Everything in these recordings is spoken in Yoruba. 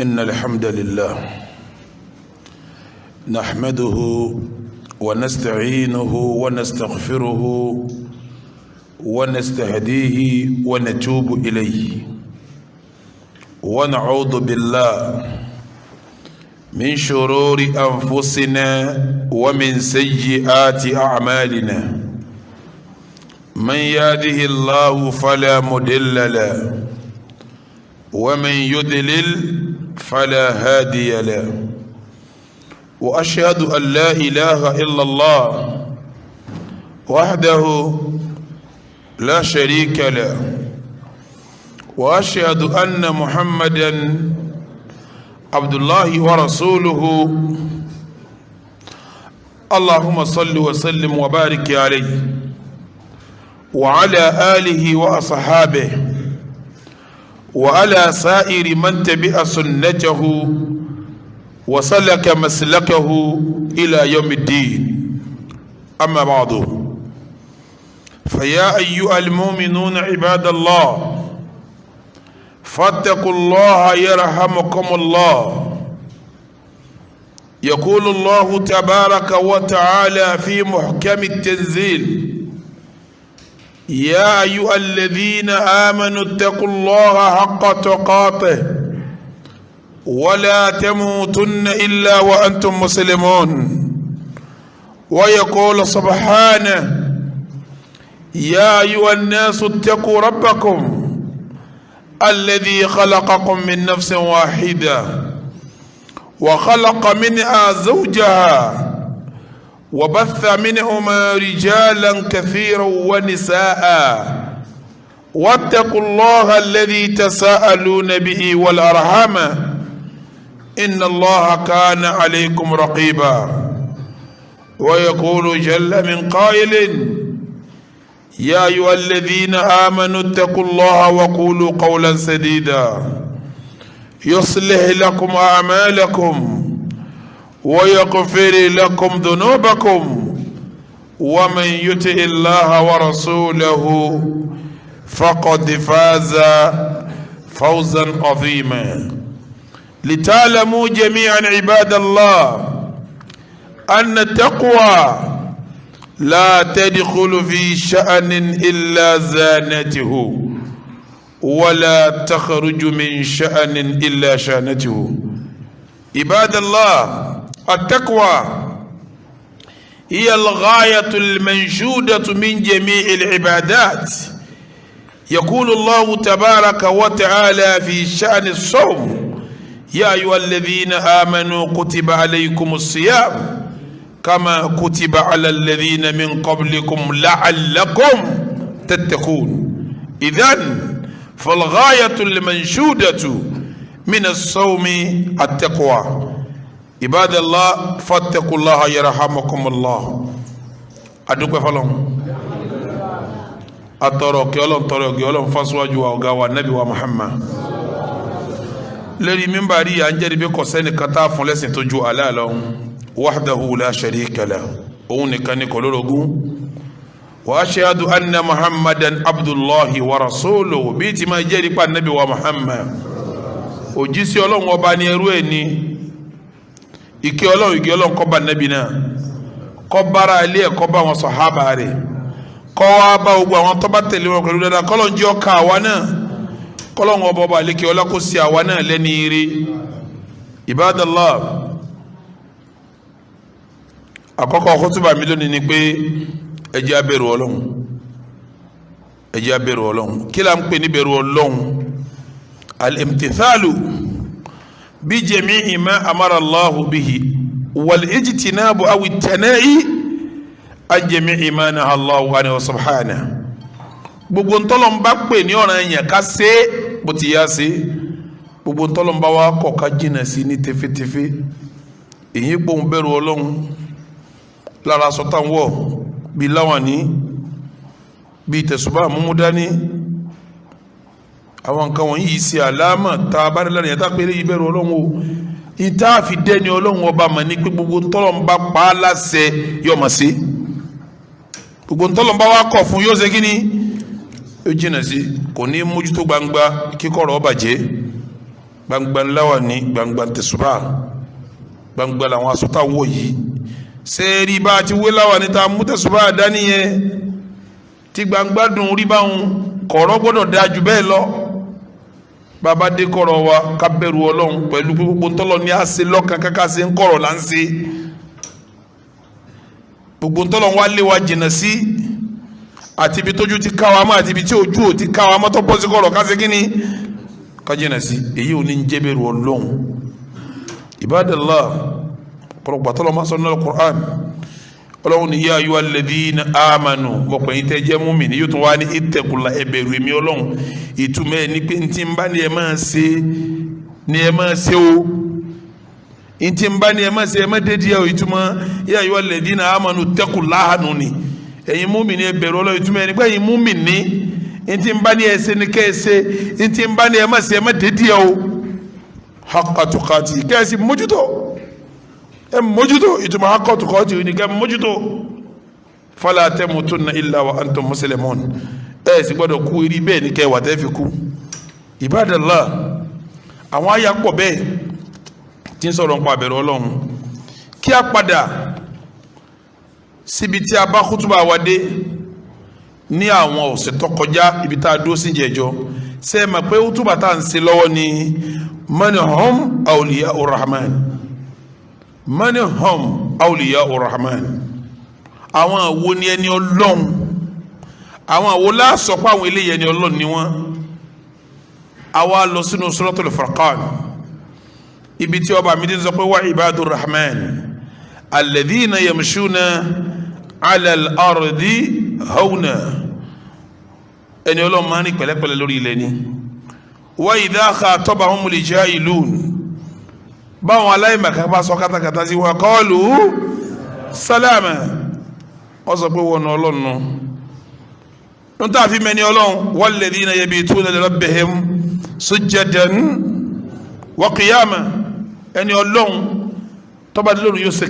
إن الحمد لله نحمده ونستعينه ونستغفره ونستهديه ونتوب إليه ونعوذ بالله من شرور أنفسنا ومن سيئات أعمالنا من يهده الله فلا مضل له ومن يضلل فلا هادي له وأشهد أن لا إله إلا الله وحده لا شريك له وأشهد أن محمدا عبد الله ورسوله اللهم صل وسلم وبارك عليه وعلى آله وأصحابه وعلى سائر من تبع سنته وسلك مسلكه إلى يوم الدين. أما بعد فيا أيها المؤمنون عباد الله فاتقوا الله يرحمكم الله. يقول الله تبارك وتعالى في محكم التنزيل: يا أيها الذين آمنوا اتقوا الله حق تقاته ولا تموتن إلا وأنتم مسلمون. ويقول سبحانه: يا أيها الناس اتقوا ربكم الذي خلقكم من نفس واحدة وخلق منها زوجها وبث منهما رجالا كثيرا ونساء واتقوا الله الذي تساءلون به والأرحام إن الله كان عليكم رقيبا. ويقول جل من قائل: يا أيها الذين آمنوا اتقوا الله وقولوا قولا سديدا يصلح لكم أعمالكم ويغفر لكم ذنوبكم ومن يطع الله ورسوله فقد فاز فوزا عظيما. لتعلموا جميعا عباد الله أن التقوى لا تدخل في شأن إلا زانته ولا تخرج من شأن إلا شانته. عباد الله، التقوى هي الغاية المنشودة من جميع العبادات. يقول الله تبارك وتعالى في شأن الصوم: يا أيها الذين آمنوا كتب عليكم الصيام كما كتب على الذين من قبلكم لعلكم تتقون. إذن فالغاية المنشودة من الصوم التقوى. عباد الله فاتقوا الله يرحمكم الله. أدوك فلان أترك يولون فاسواجوا وغاوا النبي ومحمد لذي من بعدي أنجري بكو سيني كتاف لسن تجو على لهم وحده لا شريك له أوني كان يقولوا. وأشهد أن محمدا عبد الله ورسوله بيتي ما جري با النبي ومحمد òjíṣẹ́ Ọlọ́run ọba ni ẹrú ẹ̀ ní. ìkẹ́ Ọlọ́run kó bá Nábì náà, kó bára ilé ẹ̀, kó bá wọn sàhábà rẹ̀, kó wá bá gbogbo àwọn tó bá tẹ̀lé wọn pẹ̀lú dáadáa. k'Ọlọ́run jẹ́ ọkà àwa náà, k'Ọlọ́run ọba àlékè ọlá kó sí àwa náà lẹ́ni ire. Ibadallah, àkọ́kọ́ khutbah mi lónìí ni pé ẹ jẹ́ á bẹ̀rù Ọlọ́run. ẹ jẹ́ á bẹ̀rù Ọlọ́run. kí la ń pè ní bẹ̀rù Ọlọ́run? الامتثال بجميع ما أمر الله به والاجتناب أو التناهي عن جميع ما نهى الله عنه سبحانه. gbogbo ntọ́lọ̀ ń bá pè ní ọ̀ràn yẹn ká ṣe bó ti yá ṣe. gbogbo ntọ́lọ̀ ń bá wa kọ̀ ká jìnnà sí ní tẹfẹ́tẹfẹ́. èyí gbóhùn bẹ̀rù Ọlọ́run lára sọ́tàn wọ̀ bíi láwàní bíi tẹ̀sùbá múmúdání. àwọn nǹkan wọ̀nyí yìí ṣe àlámà tá a bá rí lánàá yẹn tá a pé lè ìbẹ̀rù Ọlọ́run o. ìta fi dẹ́ni Ọlọ́run ọba mà ní pé gbogbo ntọ́lọ̀ ń bá pa á láṣẹ yóò máa ṣe. gbogbo ntọ́lọ̀ ń bá wa kọ̀ fún yóò ṣe kí ni ó jìnà sí, kò ní mójútó gbangba kíkọ̀rọ̀ ó bàjẹ́. gbangba lawa ni gbangba tesuba gbangba làwọn aṣọ tá wọ̀ yìí sẹ́ẹ̀rí bá ti wé lawa ni ta mú tesuba dání yẹn tí gbangba dùn rí báwọn kọ̀rọ̀ gbọ́dọ̀ dáa jù bẹ́ẹ̀ lọ bàbá dé kọ̀rọ̀ wa ká bẹ̀rù Ọlọ́run pẹ̀lú gbogbo ntọ́lọ́ ní àṣẹ lọ́kàn káká ṣe ń kọ̀rọ̀ là ń ṣe gbogbo ntọ́lọ́ wa lé wa jìnnà sí àti ibi tójú ti ká wa mọ́ àti ibi tí ojú ò ti ká wa mọ́ tó bọ́ sí kọ̀rọ̀ ká ṣe kí ni ká jìnnà sí èyí ò ní ń jẹ́ bẹ̀rù Ọlọ́run ibadallah pọ̀lọpọ̀ tọ́lọ́ máa sọ nínú al-Qur'an Ọlọ́run ní yá ayyuhal ladhina amanu mọ̀pẹ̀ yín tẹ́ jẹ́ mùmínì yóò tún wá ní ittaqullah ẹ bẹ̀rù èmi Ọlọ́run ìtumọ̀ ẹ̀ ní pé ntí ń bá ní ẹ máa ṣe o ntí ń bá ní ẹ máa ṣe ẹ má dédìí ẹ o ìtumọ̀ yá ayyuhal ladhina amanu ittaqullaha nù ni ẹ̀yin mùmínì ẹ bẹ̀rù Ọlọ́run ìtumọ̀ ẹ̀ ní pé ẹ̀yin mùmínì ntí ń bá ní ẹ ṣe ní kẹ́ ẹ ṣe ntí ń bá ní ẹ máa ṣe ẹ má dédìí ẹ o haqqa tuqati kẹ́ ẹ sì mójútó ẹ mójútó ìtumọ̀ haqqa tuqati ní kẹ́ ẹ mójútó fala tamutunna illa wa antum muslimun ẹ sì gbọ́dọ̀ kú eré bẹ́ẹ̀ ní kẹ́ ẹ wà tẹ́ fi kú ibadallah àwọn àyà pọ̀ bẹ́ẹ̀ tí ń sọ̀rọ̀ nípa àbẹ̀rù Ọlọ́run kí a padà síbi tí a bá kútùbà wa dé ní àwọn ọ̀sẹ̀ tó kọjá ibi tá a dúró sí jẹjọ ṣe é mọ̀ pé kútùbà tá à ń ṣe lọ́wọ́ ni manhum awliya urrahman manhum awliya urrahman àwọn àwo ni ẹni Ọlọ́run àwọn àwo láàsọ pé àwọn eléyìí ẹni Ọlọ́run ni wọ́n àwa lọ sínú suratul Furqan ibi tí ọba mi ti sọ pé wa ibadur rahman alladhina yamshuna ala al-ardi hawna ẹni Ọlọ́run máa ń ní pẹ̀lẹ́pẹ̀lẹ́ lórí ilẹ̀ ni wa idha khatabahumul jahilun báwọn aláìmọ̀ká bá sọ kátàkátà sí wa qalu salama wọ́n sọ pé wọ́n Ọlọ́run nù ń tà fi mẹ́ni Ọlọ́run walladhina yabituna li rabbihim sujjadan wa qiyama ẹni Ọlọ́run tọ́ba dé lóru yóò ṣe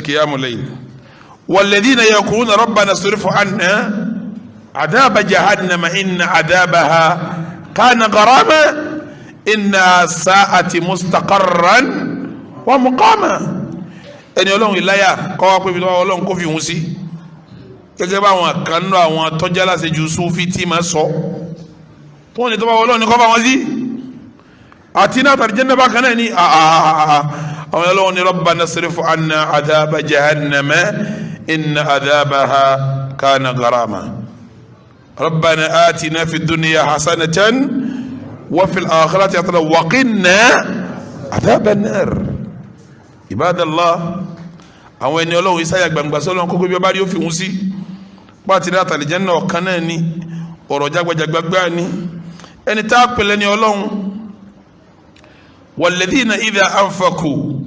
qiyamu layl walladhina yaquluna rabbana sirif anna adhaba jahannama inna adhabaha kana gharama inna sa'ati mustaqarran wa muqama ẹni Ọlọ́run ìláyà kọ́ wá pé ibi tó wá Ọlọ́run kó fi hùn sí gẹ́gẹ́ bá àwọn kan nínú àwọn tọ́jà láṣẹjù Sufi tí máa sọ tó wọn ní tó bá Ọlọ́run ní kọ́ bá wọn sí àti náà tàbí jẹ́nà bákan náà ní àwọn Ọlọ́run ní rabbana sirif anna adhaba jahannama inna adhabaha kana gharama rabbana atina fid dunya hasanatan wa fil akhirati hasanatan wa qina adhaban nar ibadallah àwọn ẹni Ọlọ́run Ìsáyà gbangba sọ́lọ́run kókó bí ọba rí ó fi hùn sí pàtí náà tàlẹ̀ jẹ́nà ọ̀kan náà ní ọ̀rọ̀ jágbàjàgbàgbà ní ẹni tá a pèlè ní Ọlọ́run walladhina idha anfaqu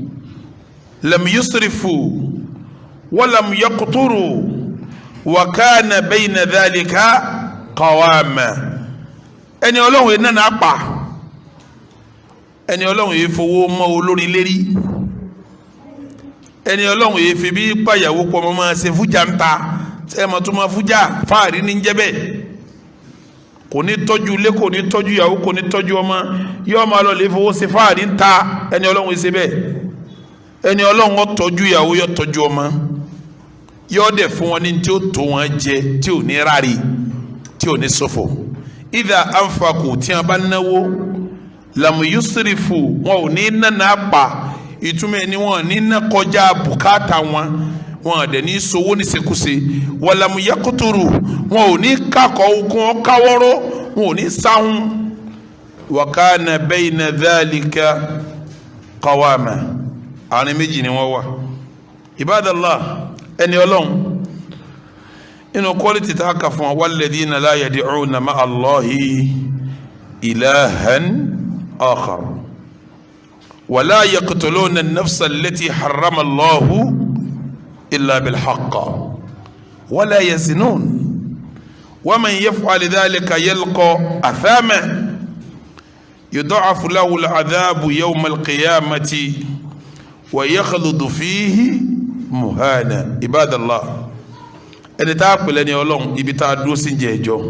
lam yusrifu wa lam yaqturu wa kana bayna dhalika qawama ẹni Ọlọ́run yìí náà pa ẹni Ọlọ́run yìí fowó mọ́ olórí lérí ẹni Ọlọ́run yìí fi bí pàyàwó pọ̀ mọ́ máa ṣe fújà ń ta ṣe ma tún ma fújà fáàrí ní jẹ́bẹ̀ kò ní tọ́jú ilé kò ní tọ́jú ìyàwó kò ní tọ́jú ọmọ yóò máa lọ lè fowó ṣe fáàrí ń ta ẹni Ọlọ́run ṣe bẹ́ẹ̀ ẹni Ọlọ́run ó tọ́jú ìyàwó yóò tọ́jú ọmọ yóò dẹ̀ fún wọn ní tí ó tó wọn jẹ tí ò ní rárí tí ò ní ṣòfò idha anfaqu tí wọn bá náwó lam yusrifu wọn ò ní nánà pa ìtumọ̀ ẹni wọn ní ná kọjá bùkátà wọn àdẹ̀ ní sowó ní sekúse wàlámù yakuturu wọn ò ní kakọ̀ okun káwọ́rọ́ wọn ò ní sáhùn wa kana bayna dhalika qawama àárín méjì ni wọ́n wà ibadallah ẹni Ọlọ́run inú quality tá a kà fún walladhina la yad'una ma'a Allahi ilahan akhar wala yaqtuluna an-nafsa allati harrama Allahu إلا بالحق ولا يزنون ومن يفعل ذلك يلقى أثاما يضاعف له العذاب يوم القيامة ويخلد فيه مهانا عباد الله ẹni tá a pè lẹ́ni Ọlọ́run ibi tá a dúró sí jẹ́jọ́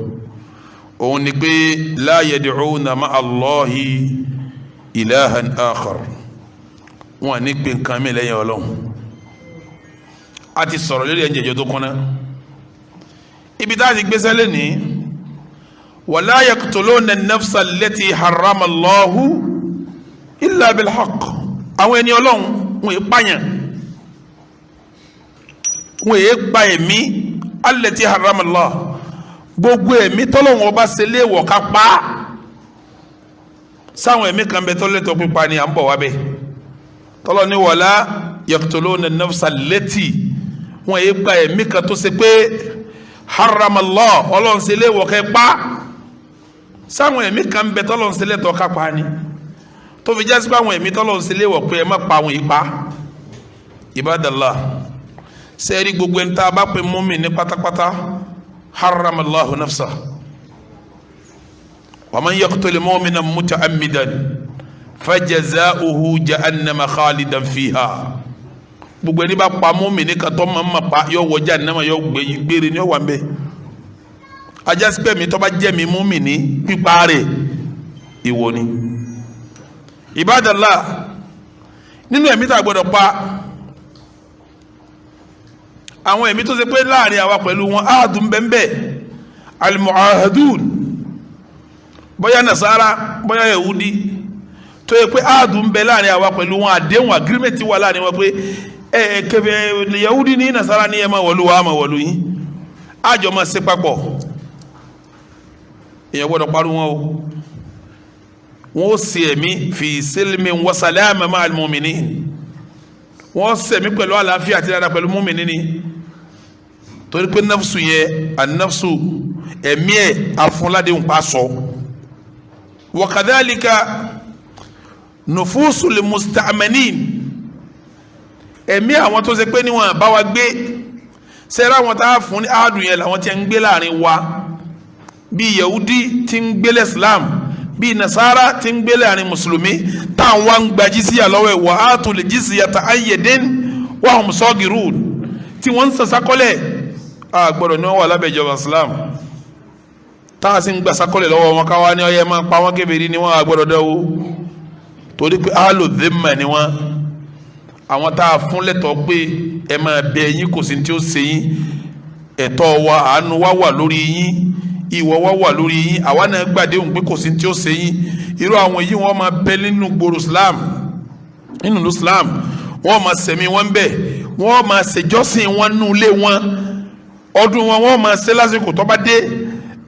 òun ni pé la yad'una ma'a Allahi ilahan akhar wọn ní pé nǹkan mi lẹ́yìn Ọlọ́run a ti sọ̀rọ̀ lórí ẹ̀jẹ̀jọ́ tó kọ́ná ibi tá a ti gbéṣẹ́ lé ní wala yaqtuluna an-nafsa allati harrama Allahu illa bil-haqq àwọn ẹni Ọlọ́run wọn yìí pààyàn wọn yìí pa ẹ̀mí allati harrama Allah gbogbo ẹ̀mí tọ́lọ́run ọba ṣe léèwọ̀ ká pa á sáwọn ẹ̀mí kan bẹ tọ́lẹ́tọ̀ pípa ni à ń bọ̀ wá bẹ́ẹ̀ tọ́lọ́ ní wala yaqtuluna an-nafsa allati wọn yìí pa ẹ̀mí kan tó ṣe pé harrama Allah Ọlọ́run ṣe léèwọ̀ ká pa sáwọn ẹ̀mí kan bẹ tọ́lọ́run ṣe lẹ́tọ̀ ká pa ni tó fi jásí pé àwọn ẹ̀mí tọ́lọ́run ṣe léèwọ̀ pé ẹ má pa àwọn yìí pa ibadallah sẹ́ẹ̀rí gbogbo ẹni tá a bá pe mùmínì ní pátápátá harrama Allahu nafsa wa man yaqtul mu'minan muta'ammidan fajaza'uhu jahannama khalidan fiha gbogbo ẹni bá pa mùmínì kan tó máa ma pa yọ wọ jahannama yọ gbére ni yọ wà ń bẹ ajásí pé mi tó bá jẹ́ mi mùmínì pípa rẹ̀ ìwọ ni ibadallah nínú ẹ̀mí tá a gbọ́dọ̀ pa àwọn ẹ̀mí tó ṣe pé láàrin àwa pẹ̀lú wọn áàdùn bẹ́ẹ̀ al-mu'ahadun bóyá nasara bóyá yahudi tó yẹ pé áàdùn bẹ láàrin àwa pẹ̀lú wọn àdéhùn agreement wà láàrin wọn pé kẹfẹ yahudi ní nasara ní ẹ máa wọlú wa máa wọlú yín àjọ máa ṣe papọ̀ èèyàn gbọ́dọ̀ parí wọn o wọn ó ṣe ẹ̀mí fi silmin wa salama ma'al mu'minin wọn ṣẹ̀mí pẹ̀lú àlàáfíà àti dáadáa pẹ̀lú mu'minin ni torí pé nafsu yẹ an-nafsu ẹ̀mí ẹ̀ afúnládéhùn pa sọ wa kadhalika nufusul musta'manin ẹ̀mí àwọn tó ṣe pé níwọ̀n bá wa gbé sẹ́ra àwọn tá a fún ní àádùn yẹn làwọn tí ń gbé láàrin wa bí yahudi tí ń gbélé islam bí nasara tí ń gbélé àrin mùsùlùmí táwọn wá ń gba jísíyà lọ́wọ́ ẹ̀ wà á tó lè jísíyà ta ayyadin wa hum sagirun tí wọ́n ń sàsákọ́lẹ̀ àgbọ̀dọ̀ ni wọ́n wà lábẹ́ ìjọba islam táwọn sì ń gba sákọ́lẹ̀ lọ́wọ́ wọn káwá ní ọyẹ máa pa wọ́n kébèrè ni wọ́n àgbọ̀dọ̀ dẹ́wọ́ torí pé ahlu dhimma ni wọ́n àwọn tá a fún lẹ́tọ̀ọ́ pé ẹ máa bẹ yín kò sí tí ó ṣe yín ẹ̀tọ́ wa àánú wa wà lórí yín ìwọ wa wà lórí yín àwa náà gbàdéhùn pé kò sí tí ó ṣe yín irú àwọn yìí wọ́n máa bẹ nínú gbòòrò islam nínú islam wọ́n máa sẹ̀mí wọn bẹ̀ wọ́n máa ṣèjọ́sìn wọn nù ilé wọn ọdún wọn wọ́n máa ṣe lásìkò tó bá dé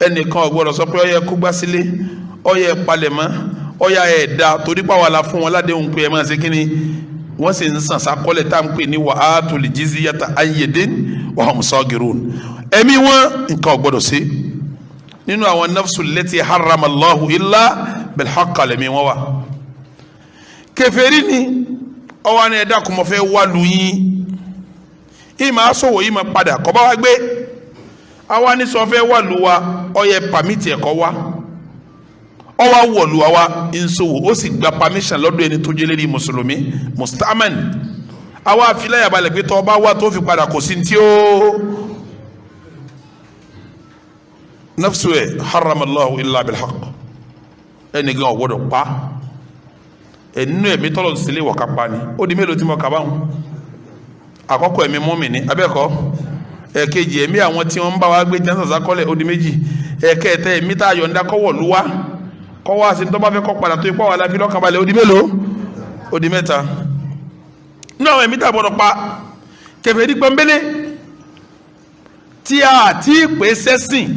ẹnìkan ò gbọdọ̀ sọ pé ó yẹ kó gbá sílé ó yẹ palẹ̀mọ́ ó yẹ ẹ̀dá torí pàwọn la fún wọn ládéhùn pé ẹ máa ṣe kínní wọ́n sì ń sàn sákọ́lẹ̀ tá à ń pè ní wa'atul jizyata an yadin wa hum sagirun ẹ̀mí wọn nǹkan ò gbọdọ̀ sí nínú àwọn nafsu lati harrama Allahu illa bil haqq lẹ́mí wọn wa kèfèrí ni ọwọ́ ni ẹ̀dá kò mọ̀ fẹ́ wà lóyún ìmọ̀ asọ̀wọ̀ yìí máa padà kọ́ bá wa gbé àwa ní sọ fẹ́ wà lù wa ọyẹ pàmìtì ẹ̀kọ́ wa ọwọ́ wọ̀lù wa nsọ̀wọ̀ ó sì gba permission lọ́dọ̀ ẹni tó jẹ́ lérí mùsùlùmí mustaman àwa àfilẹ̀ yàbalẹ̀ pé tọ́ ọba wa tó fi padà kò sí ní tí ó nafsu ẹ̀ haramallahu illa bilhaq ẹni gan ọ̀gbọ́dọ̀ pa ẹnu ẹ̀mí tọ́lọ̀ ń sílé wọ̀ká pa ni ó di mélòó tí mo kà báwọn àkọ́kọ́ ẹ̀mí mùmínì abẹ́ẹ̀kọ́ ẹ̀kejì ẹ̀mí àwọn tí wọ́n ń bá wa gbé jẹ́nsà sákọ́lẹ̀ ó di méjì ẹ̀kẹta ẹ̀mí tá a yọ̀ǹda kọ́wọ̀ lúwa kọ́wọ́ àti tó bá fẹ́ kọ́ padà tó ipá wà láfi lọ́kàn balẹ̀ ó di mélòó ó di mẹ́ta ní àwọn ẹ̀mí tá a gbọ́dọ̀ pa kèfèrí pọ́nbélé tí a ti pè sẹ́sìn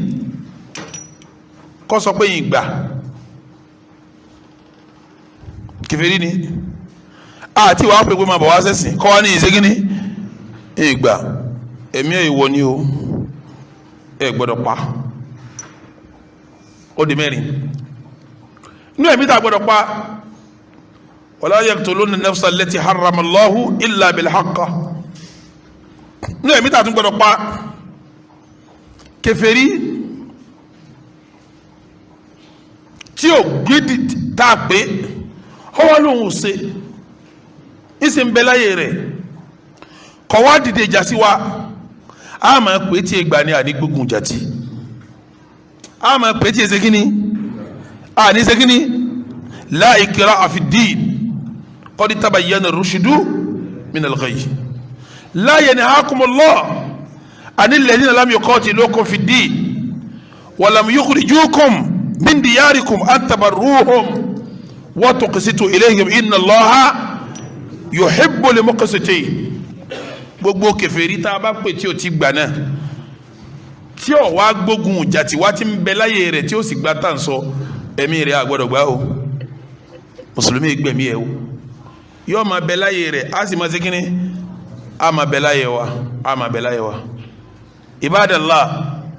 kọ́ sọ pé yìí gbà kèfèrí ni àti wàá pè pé máa bọ̀ wá sẹ́sìn kọ́ wá ní ìṣègínní ìgbà ẹ̀mí ìwọ ni o ẹ gbọ́dọ̀ pa ó di mẹ́rin inú ẹ̀mí tá a gbọ́dọ̀ pa wala yaqtuluna an-nafsa allati harrama Allahu illa bil-haqq inú ẹ̀mí tá a tún gbọ́dọ̀ pa kèfèrí tí ò gbédì tá a pé ọwọ́ lòun ṣe ìsìn ń bẹ láyé rẹ̀ kọ̀ wá dìde ìjà sí wa a máa pè é tí ìgbà ni àní gbógun jàtí ama peti ezekini ni zekini la ikraha fi ddin qad tabayyana ar-rushdu min al-ghayy la yanhaakum Allah an alladhina lam yuqatilukum fi ddin wa lam yukhrijukum min diyarikum an tabarruhum wa tuqsitu ilayhim inna Allaha yuhibbu al-muqsitin. Gbogbo kèfèrí tá bá pè tí ó ti gbà náà tí ó wá gbógun ìjà tí wá ti ń bẹ láyé rẹ̀ tí ó sì gbà tá ń sọ ẹ̀mí rẹ̀ àgbọ́dọ̀ gbà o mùsùlùmí gbẹ̀mí ẹ̀ o yóò máa bẹ láyé rẹ̀ á sì máa ṣe kíní á máa bẹ láyé wa á máa bẹ láyé wa. Ibadallah,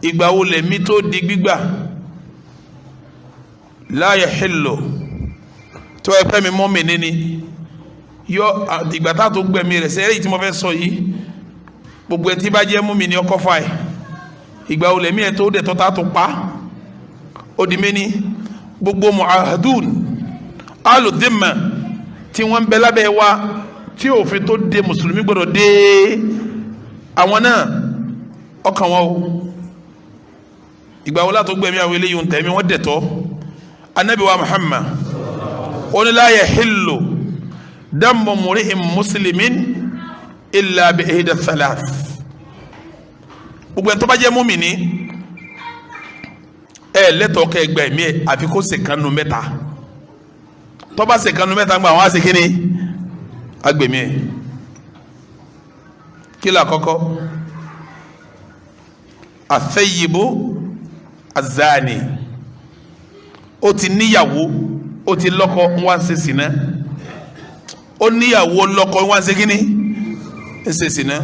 ìgbà wo lẹ̀mí tó di gbígbà la yahillu tó ẹ̀pẹ́ mi mọ́ mi níní yọ ìgbà tá tó gbẹ̀mí rẹ̀ sẹ́yìn tí mo fẹ́ sọ yìí gbogbo ẹ̀ tí bá jẹ́ mú mi ní ọkọ̀ fà ẹ̀ ìgbà wo lẹ̀mí ẹ̀ tó dẹ̀ tó tá tó pa ó di méní gbogbo mu'ahadun aludimma tí wọ́n ń bẹ lábẹ́ wa tí òfin tó de mùsùlùmí gbọ́dọ̀ dé àwọn náà ọkàn wọn o ìgbà wo látó gbẹ̀mí àwọn eléyìí ń tẹ̀mí wọ́n dẹ̀tọ́ anabi wa Muhammad ó ní la yahillu damu muri'in muslimin illa bi ihda thalath gbogbo ẹ̀ tó bá jẹ́ mùmínì lẹ́tọ̀ọ́ kẹ́ gba ẹ̀mí ẹ̀ àfi kó ṣe kanu mẹ́ta tó bá ṣe kanu mẹ́ta gba àwọn á ṣe kíni agbẹ̀mí ẹ̀ kí la kọ́kọ́ athayyibu azani ó ti níyàwó ó ti lọ́kọ wọ́n ṣe ṣìnà ó níyàwó lọ́kọ wọ́n ṣe kíni ń ṣe ṣìnà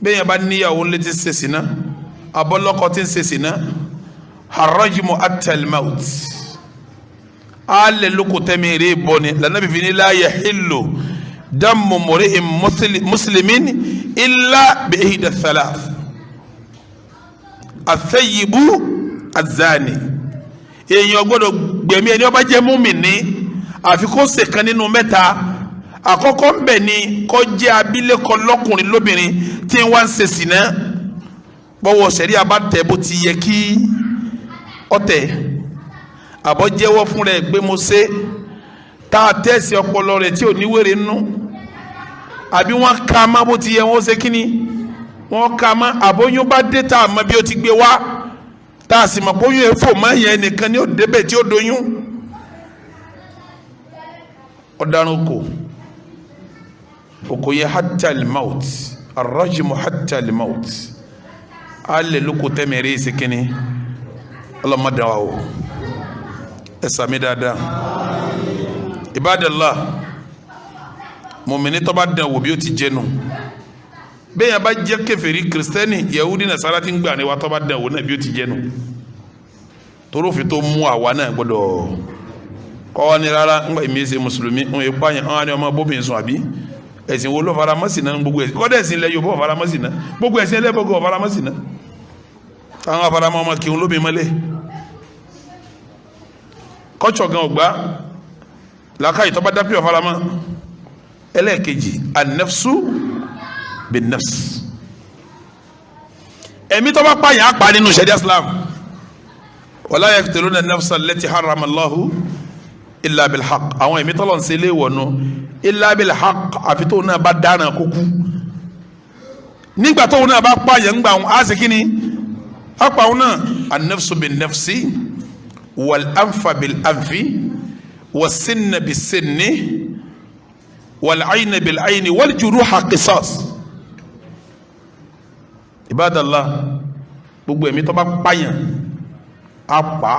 bẹ́ẹ̀ yẹn bá níyàwó létí ṣe ṣìnà abọ́lọ́kọ tí ń ṣe ṣìnà harajimu atalmaut alẹ́ lóko tẹ́mi rè bọ́ni lànàbí fi ní la yahillu damu muri'in muslimin illa bi ihda thalath athayyibu azani èèyàn gbọ́dọ̀ gbẹ̀mí ẹni ó bá jẹ́ mùmínì àfi kó ṣe kan nínú mẹ́ta àkọ́kọ́ ń bẹ ni kó jẹ́ abilékọ lọ́kùnrin lóbìnrin tí wọ́n ń ṣe ṣìnà bọ́wọ́ sẹ̀rí abátẹ̀ bó ti yẹ kí ọ̀tẹ̀ àbọ̀ jẹ́wọ́ fún rẹ̀ pé mo ṣe tá a tẹ̀sí ọpọlọ rẹ̀ tí ò ní wèrè nú àbí wọ́n ka má bó ti yẹ wọ́n ṣe kíni wọ́n ka má àbóyún bá dé tá a mọ bí ó ti gbé wá tá a sì mọ̀ bóyún ẹ̀ fò má yẹn nìkan ní ó débẹ̀ tí ó doyún ọ̀daràn oko yẹ hatta al-maut ar-rajmu hatta al-maut alẹ́ lóko tẹ́mẹ̀rẹ́ yìí sí kíni ọlọ́mọdé wa o ẹ sàmì dáadáa Ibadallah mùmíní tó bá dán wò bí ó ti jẹnu bẹ́ẹ̀ yẹn bá jẹ́ kèfèrí kìrìsìtẹ́nì yahudi nasara ti ń gbà ní wa tó bá dán wò náà bí ó ti jẹnu torí òfin tó mú àwa náà gbọ́dọ̀ kọ́ wa ní rárá ńgbà ìmí ṣe mùsùlùmí ń yẹ pààyàn àwọn àni ọmọ bóbìnrin sùn àbí ẹ̀sìn wo ló fara mọ́sí náà gbogbo ẹ̀sìn kọ́dẹ̀ ẹ̀sìn ilẹ̀ Yorùbá fara mọ́sí náà gbogbo ẹ̀sìn ẹlẹ́bọ̀gọ́ fara mọ́sí náà táwọn afárámọ́ ọmọ kí n lóbi mọ́lẹ̀ kọ́tsọ̀ gan ọgbà làákàyè tó bá dá píọ̀ faramọ́ ẹlẹ́ẹ̀kejì an-nafsu bin-nafs ẹ̀mí tó bá pààyàn á pa nínú ṣẹ̀ríà Islam wala yaqtuluna an-nafsa allati harrama Allahu illa bil-haqq àwọn ẹ̀mí tọ́lọ̀ ń ṣe lé wọ̀nù illa bil-haqq àfi tó náà bá dáná kókú nígbà tó náà bá pààyàn ń gbà wọn á sì kíni أقونا النفس بالنفس والأنف بالأنف والسن بالسن والعين بالعين والجروح قصاص عباد الله gbogbo ẹ̀mí tó bá pààyàn apa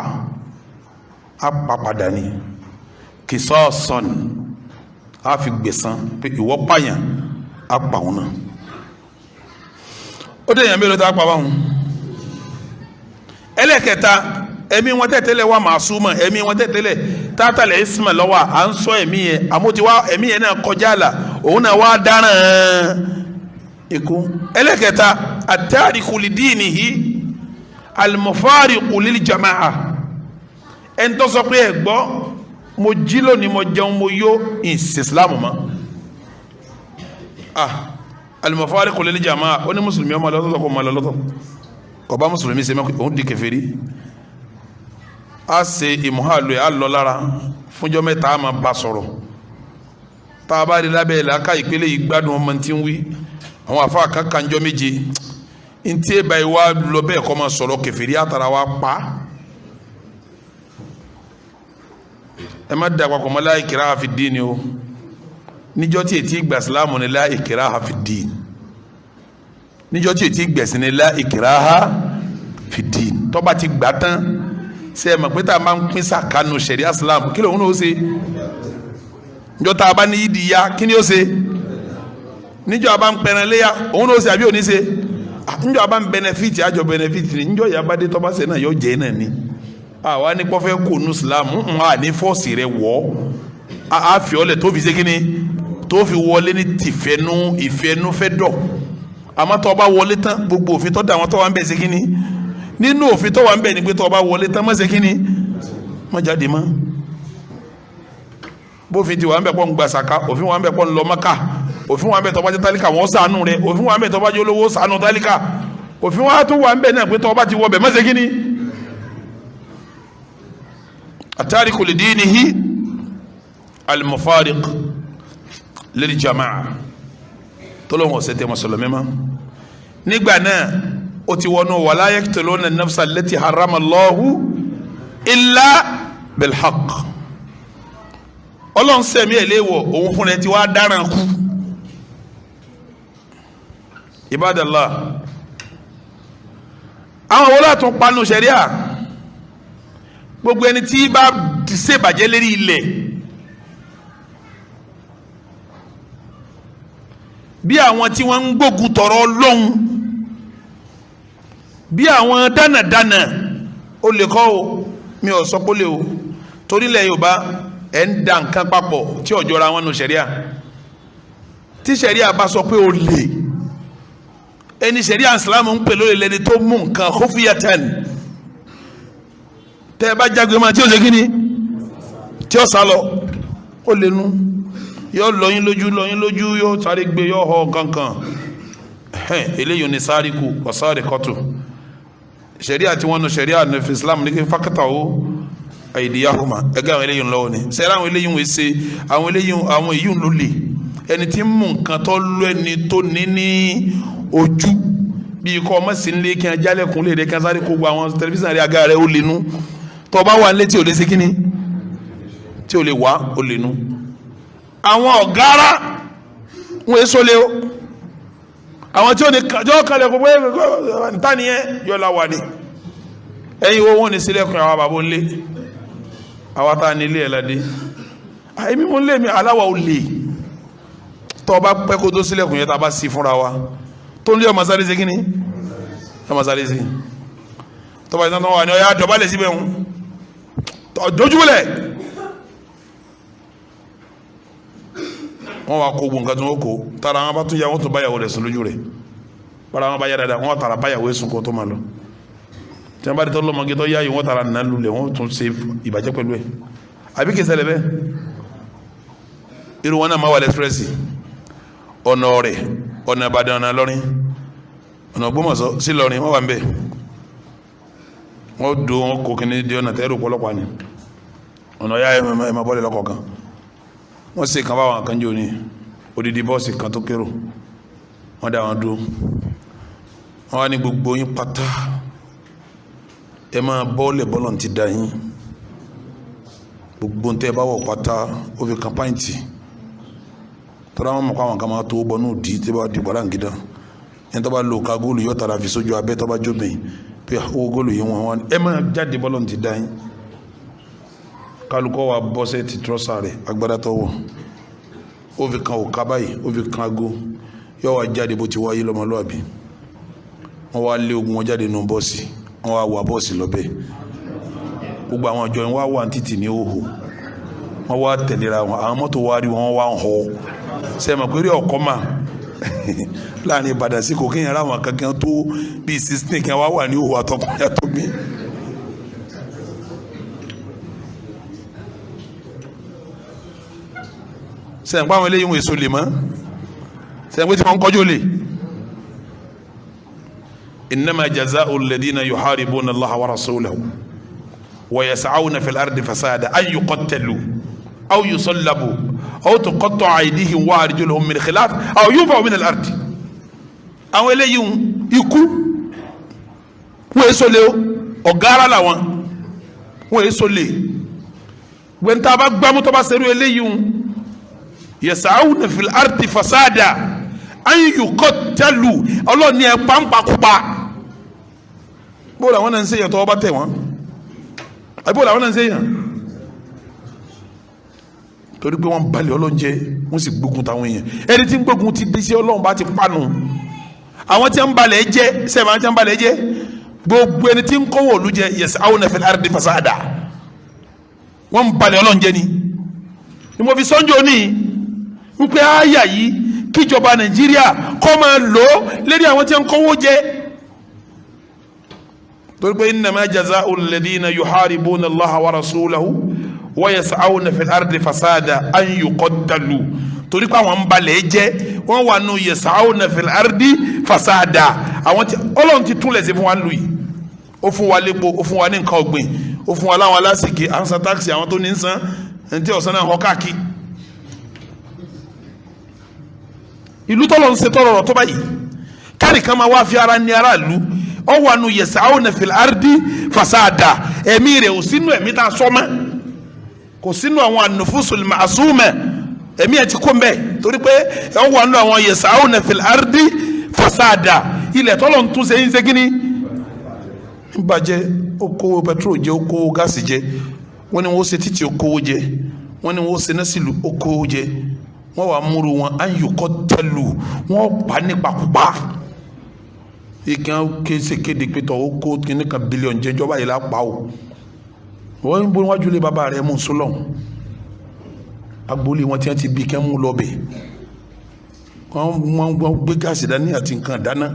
padà ní qisasan á fi gbẹ̀san pé ìwọ pààyàn apa wọn náà ó dé èèyàn mélòó tá a pa báwọn ẹlẹ́kẹta ẹ̀mí wọn tẹ̀tẹ̀lẹ̀ wà màsúmọ̀ ẹ̀mí wọn tẹ̀tẹ̀lẹ̀ tátàlẹ̀ ìsìnmọ̀ lọ́wọ́ à ń sọ ẹ̀mí yẹn àmóti wá ẹ̀mí yẹn náà kọjá là òun náà wá dáràn ikú ẹlẹ́kẹta at-tariku li dinihi al-mufariqu lil jama'a ẹni tó sọ pé ẹ gbọ́ mo jí lónìí mo jẹun mo yó ìsìn islam mọ́ al-mufariqu lil jama'a ó ní mùsùlùmí ọmọ lọ́tọ̀ kò mọ́ lọ́tọ̀ kọba mùsùlùmí ṣe mẹ́kù òun di kèfèrí a ṣe ìmúhàlù ẹ̀ á lọ lára fúnjọ́ mẹ́ta a máa bá sọ̀rọ̀ tá a bá rí lábẹ́ ẹ̀ láká ìpele yìí gbádùn ọmọ tí ń wí àwọn àfa kankanjọ́ méje ntí ẹ báyìí wá lọ bẹ́ẹ̀ kọ́ máa sọ̀rọ̀ kèfèrí àtàrà wa pa ẹ má da àpapọ̀ mọ́ la ikraha fi ddin ni o níjọ́ tí ètí gbà sílámù ni la ikraha fi ddin níjọ́ tí ètí gbẹ̀sìn ni la ikraha fi ddin tó bá ti gbà tán ṣe é mọ̀ pé tá a máa ń pín sàkánu ṣẹ̀ríà Islam kí lóun náà ó ṣe níjọ́ tá a bá ní yídi ya kí ni ó ṣe níjọ́ a bá ń pẹran léya òun náà ó ṣe àbí òní ṣe níjọ́ a bá ń bẹnẹfìtì àjọ bẹnẹfìtì ni níjọ́ ìyá bá dé tó bá ṣe náà yóò jẹ́ náà ni àwa ní kọfẹ́ kò nu Islam à ní fọ́ọ̀sì rẹ wọ̀ á fi ọ́lẹ̀ tó fi ṣe kíni tó fi wọlé ní tìfẹ́nu ìfẹ́nu fẹ́ dọ̀ àmọ́ tó bá wọlé tán gbogbo òfin tó dà wọ́n tó wà ń bẹ̀ ṣe kíni nínú òfin tó wà ń bẹ̀ ni pé tó bá wọlé tán má ṣe kíni má jáde mọ́ bófin ti wà ń bẹ̀ pọ̀ ń gba sàká òfin wà ń bẹ̀ pọ̀ ń lọ Mákà òfin wà ń bẹ̀ tó bá jẹ́ tálíkà wọ́n ṣàánú rẹ òfin wà ń bẹ̀ tó bá jẹ́ olówó ṣàánú tálíkà òfin wà tún wà ń bẹ̀ náà pé tó bá ti wọ bẹ̀ má ṣe kíni atariku lidinihi almufariq liljama'a tọ́lọ́wọ́n ọ̀sẹ̀ tẹ́ mùsùlùmí ma nígbà náà ó ti wọnú wala yaqtuluna an-nafsa allati harrama Allahu illa bilhaq ọlọ́run sẹ́mi ẹ̀ léwọ̀ òun fún ẹ ti wá dáràn kú ibadallah àwọn wọlé àtún panu ṣẹ̀ríà gbogbo ẹni tí bá ṣèbàjẹ́ lérí ilẹ̀ bí àwọn tí wọ́n ń gbógun tọrọ lọ́hùn bí àwọn dánàdánà ó lè kọ́ o mi ò sọ pé ó lè o torílẹ̀ Yorùbá ẹ̀ ń da nǹkan papọ̀ tí ọ̀jọ́ ra wọn nù ṣẹ̀ríà tí ṣẹ̀ríà bá sọ pé ó lè ẹni ṣẹ̀ríà ìsìlámù ń pè lórí lẹni tó mú nǹkan khufiyatan tẹ́ ẹ bá jágbe máa tí ó ṣe kí ni tí ó sá lọ ó lè nu yóò lọyìn lójú yóò sáré gbé yóò họ kankan eléyìí ní sáríkù ọ̀sáàrí kọ́tù ṣẹ̀ríà tí wọ́n nu ṣẹ̀ríà ní Islam ní kí fákàtà ó àìdíyàhùmá ẹgbẹ́ àwọn eléyìí lọ́wọ́ ni sẹ́rẹ́ àwọn eléyìí wọ́n ṣe àwọn èyí ló lè ẹni tí ń mú nǹkan tó lọ ẹni tó ní ojú bí ikọ̀ ọmọ sí nílé kí n jálẹ̀kùn lè dé kí n sáré kó gbọ́ àwọn tẹlifíṣàn rí aga rẹ̀ ó lè nu tó bá wà létí ò lè ṣe kíni tí ò lè wá ó lè nu àwọn ọ̀gára wọn èso lé o àwọn tí ó ní jọ́ kalẹ̀ kó pé níta nìyẹn yọ la wà ní ẹ̀yin wo wọn ní sílẹ̀kùn àwọn bàbá ńlẹ̀ àwọn tá a ní ilé ẹ̀ ládé àyèmí mo ń lé mi aláwọ̀ ò lè tó bá pẹ́ kó tó sílẹ̀kùn yẹn tá a bá sí fúnra wa tó ń lé ọmọ sáré ṣe kíni ọmọ sáré ṣe tó bá yẹn tó wà ní ọyá dọ̀bálẹ̀ síbẹ̀ ń dojúbọ̀lẹ̀ wọ́n wá kó gbogbo nǹkan tí wọ́n kó tara wọn bá tún yà wọ́n tún báyàwó rẹ̀ sùn lójú rẹ̀ bára wọn bá yà dáadáa wọ́n tara báyàwó sùn kó tó máa lọ tí wọ́n bá rí tó lọ́mọge tó yá yìí wọ́n tara nà lulẹ̀ wọ́n tún ṣe ìbàjẹ́ pẹ̀lú ẹ̀ àbí kìí ṣẹlẹ̀ bẹ́ẹ̀ irun wọn náà máa wà lẹ́sírẹ́sì ọ̀nà ọ̀rẹ́ ọ̀nà Ìbàdàn ọ̀nà lọ́rin ọ̀nà Ògbómọ̀ṣọ́ sí lọ́rin wọ́n wà ń bẹ̀ wọ́n do wọn kò kíní di ọ̀nà tẹ́rù pọ̀lọpọ̀ ni ọ̀nà ya ẹ̀ máa bọ́lẹ̀ lọ́kọ̀ọ̀kan wọ́n sì kan báwọn kan jò ní odidi bọ́ọ̀sì kan tó kérò wọ́n dá wọn dúró wọ́n wá ní gbogbo yín pátá ẹ máa bọ́ọ̀lẹ̀ bọ́ọ̀lọ̀ ti dá yín gbogbo ntẹ́ bá wọ̀ pátá ó fi kan pàǹtì tọ́lá wọn mọ̀ kó àwọn kan máa tó bọ́ ní òdì tí bá di bọ́lá ngídá ẹni tó bá lo ká góòlù yóò tara fi sójú abẹ́ tó bá jóbìn pé owó góòlù yìí wọn ẹ máa jáde bọ́ọ̀lọ̀ ti dá yín kálukọ́ wa bọ́sẹ̀ ti trọ́sà rẹ̀ agbádá tọ́wọ́ ó fi kan òka báyìí ó fi kan ago yóò wá jáde bó ti wáyé lọ́mọlúwàbí wọ́n wá lé ogun wọn jáde nù bọ́ọ̀sì wọ́n wá wà bọ́ọ̀sì lọ́bẹ̀ gbogbo àwọn àjọ yẹn wá wà títì ní òhò wọ́n wá tẹ̀léra wọn àwọn mọ́tò wá rí wọn wá ń họ sẹ́mi pé rí ọ̀kọ́ mà láàrin Ìbàdàn sí kò kéèyàn ráwọn kankan tó bíi 16 kí wọ́n wà ní òhò àtọkùnrin àtọ́gbé. sẹ́yìn pé àwọn eléyìí wọn èso lè mọ́ sẹ́yìn pé tí wọ́n ń kọjú lè. innama jaza'u alladhina yuharibuna Allaha wa rasulahu wa yas'awna fil ardi fasada an yuqattalu aw yusallabu aw tuqatta'a aydihim wa arjuluhum min khilaf aw yunfaw min al-ardi. àwọn eléyìí ikú wọ́n èso lé ọ̀gára làwọn wọ́n èso lé gbẹ̀ntà bá gbámú tó bá serú eléyìí yas'awna fil ardi fasada an yuqattalu ọlọ́ọ̀ni ẹ̀ pàǹpàkùpà bó làwọn náà ń ṣèyàn tó ọba tẹ̀ wọ́n àbí bó làwọn náà ń ṣèyàn torí pé wọ́n balẹ̀ ọlọ́njẹ wọ́n sì gbógun táwọn èèyàn ẹni tí ń gbógun ti dé sí ọlọ́run bá ti panu àwọn tí ń balẹ̀ jẹ́ sẹ́mi àwọn tí ń balẹ̀ jẹ́ gbogbo ẹni tí ń kówó òlu jẹ yas'awna fil ardi fasada wọ́n ń balẹ̀ ọlọ́njẹ ni mo fi sọ́njọ́ ní wípé àyà yìí kíjọba nàìjíríà kọ́ máa lò ó lérí àwọn tí ń kówó jẹ torí pé innama jaza'u alladhina yuharibuna allaha wa rasulahu wa yas'awna fil ardi fasada an yuqattalu torí pé àwọn ń balẹ̀ jẹ́ wọ́n wà nù yas'awna fil ardi fasada àwọn tí ọlọ́run ti túnlẹ̀ sí fún wa lù yìí ó fún wa lépo ó fún wa ní nǹkan ọ̀gbìn ó fún wa láwọn alásìkè à ń san táàkì àwọn tó ní ń san ẹni tí ọ̀sán náà hàn káàkiri ìlú tọ́lọ̀ ń ṣe tọ́lọ̀ rọ̀ tó báyìí káàrí kan máa wá fi ara ní aráàlú ọwọ́ àánú yas'awna fil ardi fasada ẹ̀mí rẹ̀ ò sínú ẹ̀mí tá a sọ mọ́ kò sínú àwọn an-nufusul ma'suma ẹ̀mí ẹ̀ ti kó mbẹ́ torí pé ọwọ́ àánú àwọn yas'awna fil ardi fasada ilẹ̀ tọ́lọ̀ ń tún ṣe ń ṣe kíní ń bàjẹ́ ó kówó pẹtrol jẹ ó kówó gáàsì jẹ wọ́n ní wọ́n ṣe títì ó kówó jẹ wọ́n ní wọ́n ṣe násìlù ó kówó jẹ wọ́n wà múru wọn an yuqattalu wọ́n pa nípakúpa ìkàn kéde pétọ́ ó kó kíní kan bílíọ̀nù jẹjọba yìí lápá o wọ́n ń bọ́ wájú lé bàbá rẹ̀ mú sọlọ́n agboolé wọn tí wọ́n ti bí kẹ́ mú lọ bẹ̀ wọ́n gbé gáàsì dání àti nǹkan dáná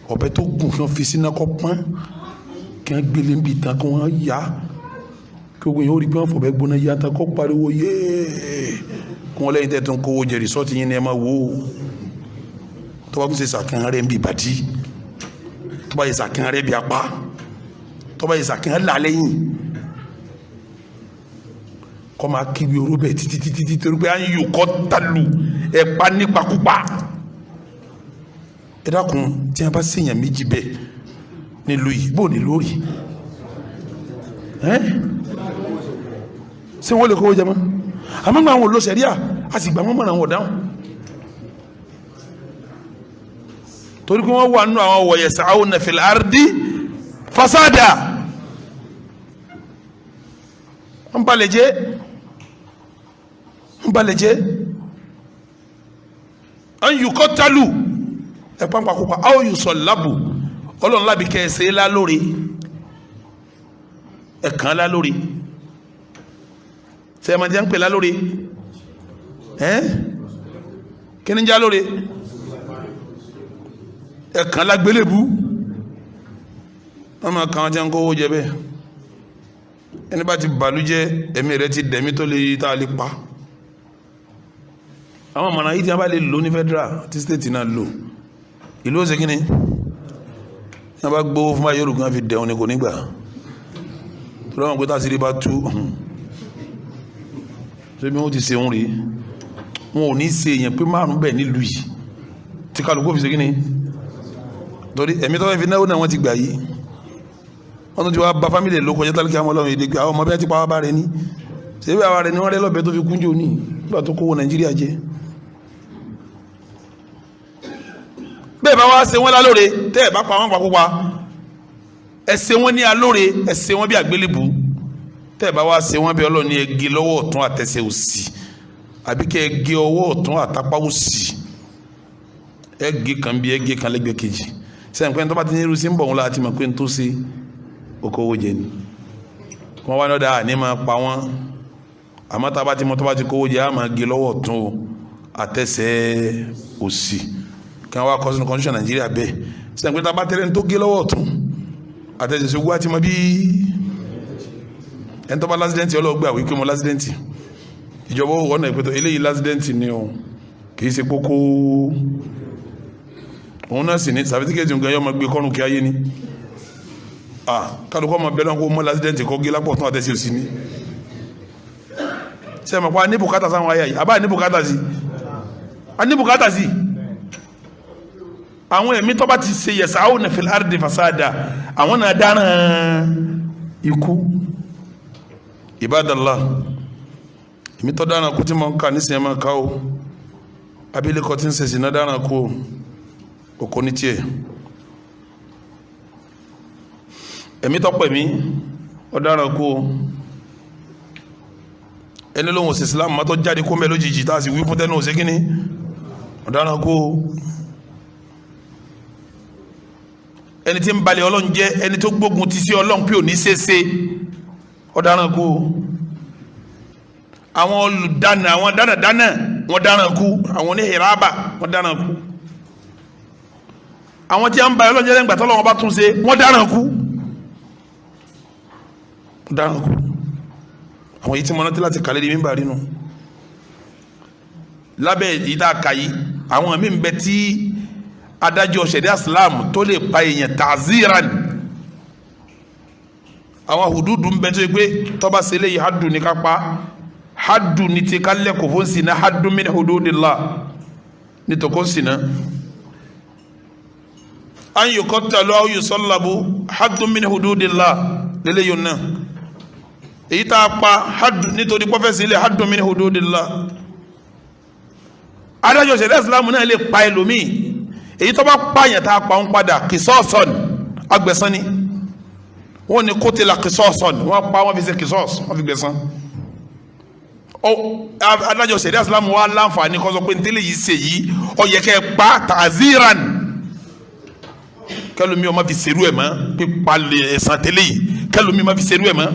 ọ̀bẹ tó gùn kí wọ́n fi sínú akọ pọ́n kí wọ́n gbélé ń bì tán kí wọ́n yá kí wọ́n yóò rí pé wọ́n fọ̀bẹ gbóná yá tán kọ́ pariwo yéé kí wọ́n lẹ́yìn tẹ́ tó ń kówó jẹ rìsọ́ọ̀tì yín ni ẹ máa wò ó tó bá tún ṣe sàkínyàn rẹ̀ ń bì bàdí tó bá yẹ sàkínyàn rẹ̀ bí apá tó bá yẹ sàkínyàn là lẹ́yìn kọ́ máa kíbi orú bẹ́ẹ̀ títí torí pé à ń yòókọ́ talu ẹ̀ pa nípakúpa ẹ dákun tí a bá ṣèyàn méjì bẹ́ẹ̀ nílùú yìí bó ní lórí ṣé wọ́n lè kówó jẹ mọ́ àmọ́ gba àwọn olóṣèríà a sì gbà wọ́n mọ̀ràn wọ̀ dáhùn torí pé wọ́n wà nínú àwọn wa yas'awna fil ardi fasada ń balẹ̀ jẹ́ an yuqattalu ẹ̀ pàǹpàkópa aw yusallabu ọlọ́run lábì kẹsẹ̀ lálórí ẹ̀kan lálórí sẹ́yìn jẹ́ ń pè lálórí kí ni já lórí ẹ̀kan lágbélébú wọ́n máa kàn án tí wọ́n kówó jẹ bẹ́ẹ̀ ẹni bá ti bàlújẹ́ ẹ̀mí rẹ̀ ti dẹ̀mí tó lè tá a lè pa àwọn ọmọ náà yìí tí wọ́n bá lè lò ní federal tí state náà lò ìlú ó ṣe kí ni wọ́n bá gbówó fún báyìí yorùbá fi dẹ̀wọ̀n ni kò nígbà tó lọ́wọ́n pé tásìrí bá tú ṣé bí wọ́n ti ṣe ń rí wọn ò ní ṣe èèyàn pé márùn bẹ́ẹ̀ nílùú yìí tí kálukú fi ṣe kí ni torí ẹ̀mí tó fẹ́ fi náwó náà wọ́n ti gbà yìí wọ́n tún ti wá bá fámìlì ló kọjá tálíkì àwọn ọlọ́run èdè pé àwọn ọmọ bẹ́ẹ̀ ti pa wá bá rẹ ní ṣé bí àwa rẹ ni wọ́n rẹ́ lọ́bẹ̀ẹ́ tó fi kúnjò ní nígbà tó kówó nàìjíríà jẹ bẹ́ẹ̀ bá wá ṣe wọ́n lálóore tẹ́ ẹ̀ bá pa wọ́n pakópa ẹ ṣe wọ́n ní alóore ẹ ṣe wọ́n bí àgbélébù tẹ́ ẹ̀ bá wá ṣe wọ́n bí ọlọ́run ní ẹ gé lọ́wọ́ ọ̀tún àtẹsẹ̀ òsì àbí kẹ́ ẹ gé ọwọ́ ọ̀tún àtàpá òsì ẹ gé kan bí ẹ gé kan lẹ́gbẹ̀ẹ́ kejì sẹ́yìn pé tó bá ti ní irú sí ń bọ̀ wọn láti mọ̀ pé n tó ṣe okòwò jẹ ni wọ́n wá lọ́dà ní máa pa wọ́n àmọ́ tá a bá ti mọ tó bá ti kówó jẹ á máa gé lọ́wọ́ ọ̀tún àtẹsẹ̀ òsì kí wọ́n wá kọ́ sínú constitution nàìjíríà bẹ́ẹ̀ sẹ́yìn pé tá a bá tẹ́lẹ̀ ní tó gé lọ́wọ́ ọ̀tún àtẹsẹ̀ òsì wá ti mọ bí ẹni tó bá lásìdẹ́ǹtì ọlọ́gbà wí pé mo lásìdẹ́ǹtì ìjọba ọ̀nà ìpẹ́tọ̀ eléyìí lásìdẹ́ǹtì ni o kì í ṣe kókó òun náà sì ní sàfitíkẹ́tì nǹkan yọ ọmọ gbé kọ́rùn kí ayé ni kálukọ́ ọmọ bẹ́ẹ̀ náà kó mọ́ lásìdẹ́ntì kọ́ gé lápò tún àtẹ́sí òsì ní sẹ́mi pa ní bùkátà sáwọn ayé yìí àbá ní bùkátà sí a ní bùkátà sí àwọn ẹ̀mí tó bá ti ṣe yas'awna fil ardi fasada àwọn náà dáná ikú ibadallah ẹ̀mí tó dáná kú tí mo ń kà ní sinimá ká o abilékọ tí ń ṣe sí náà dáná kú òkò ní tiẹ̀ ẹ̀mí tó pẹ̀ mí ó dáná kú ẹni lóhun sí Islam má tó jáde kó mẹ́ lójijì tá a sì wí fún tẹ́nu òsè kíní ó dáná kú ẹni tí ń balẹ̀ ọlọ́run jẹ́ ẹni tó gbógun ti sí ọlọ́run pé ò ní ṣeéṣe ọ̀daràn kú àwọn olùdáná àwọn dánadáná wọ́n dáràn kú àwọn oníhìrábà wọ́n dáràn kú àwọn tí a ń balẹ̀ ọlọ́run jẹ́ lẹ́yìn gbàtọ́ lọ́wọ́ bá tún ṣe wọ́n dáràn kú àwọn yìí tí mo rántí láti kàlẹ́ di mímbà rínú lábẹ́ ìdá kàyí àwọn míì ń bẹ tí adájọ́ ṣẹ̀ríà Islam tó lè pa èèyàn ta'ziran àwọn hududu ń bẹ tó yẹ pé tọ́ba sílẹ̀ yìí haddu ní ká pa haddu ní ti ká lẹ́kọ̀ọ́ fún sinna haddu min hududillah ní tó kó sinna an yuqattalu aw yusallabu haddu min hududillah lélẹ́ yóò náà èyí tá a pa haddu nítorí pọ́fẹ́ sílẹ̀ haddu min hududillah adájọ́ ṣẹ̀ríà Islam náà lè pa ẹlòmíì èyí tó bá pààyàn tá a pa ń padà kìsọ́ọ̀sọ̀n agbẹ̀sán ni wọ́n ní kótìlà kìsọ́ọ̀sọ̀n wọ́n pa wọ́n fi ṣe kìsọ́ọ̀sì wọ́n fi gbẹ̀sán adájọ́ ṣẹ̀ríà Islam wa láǹfààní kọ́ sọ pé ntẹ́lẹ̀ yìí ṣe yìí ó yẹ kẹ́ ẹ pa ta'ziran kẹlòmí ọmọ fi ṣerú ẹ̀ mọ́ pípa ẹ̀sán tẹ́lẹ̀ yìí kẹlòmí ọmọ fi ṣerú ẹ̀ mọ́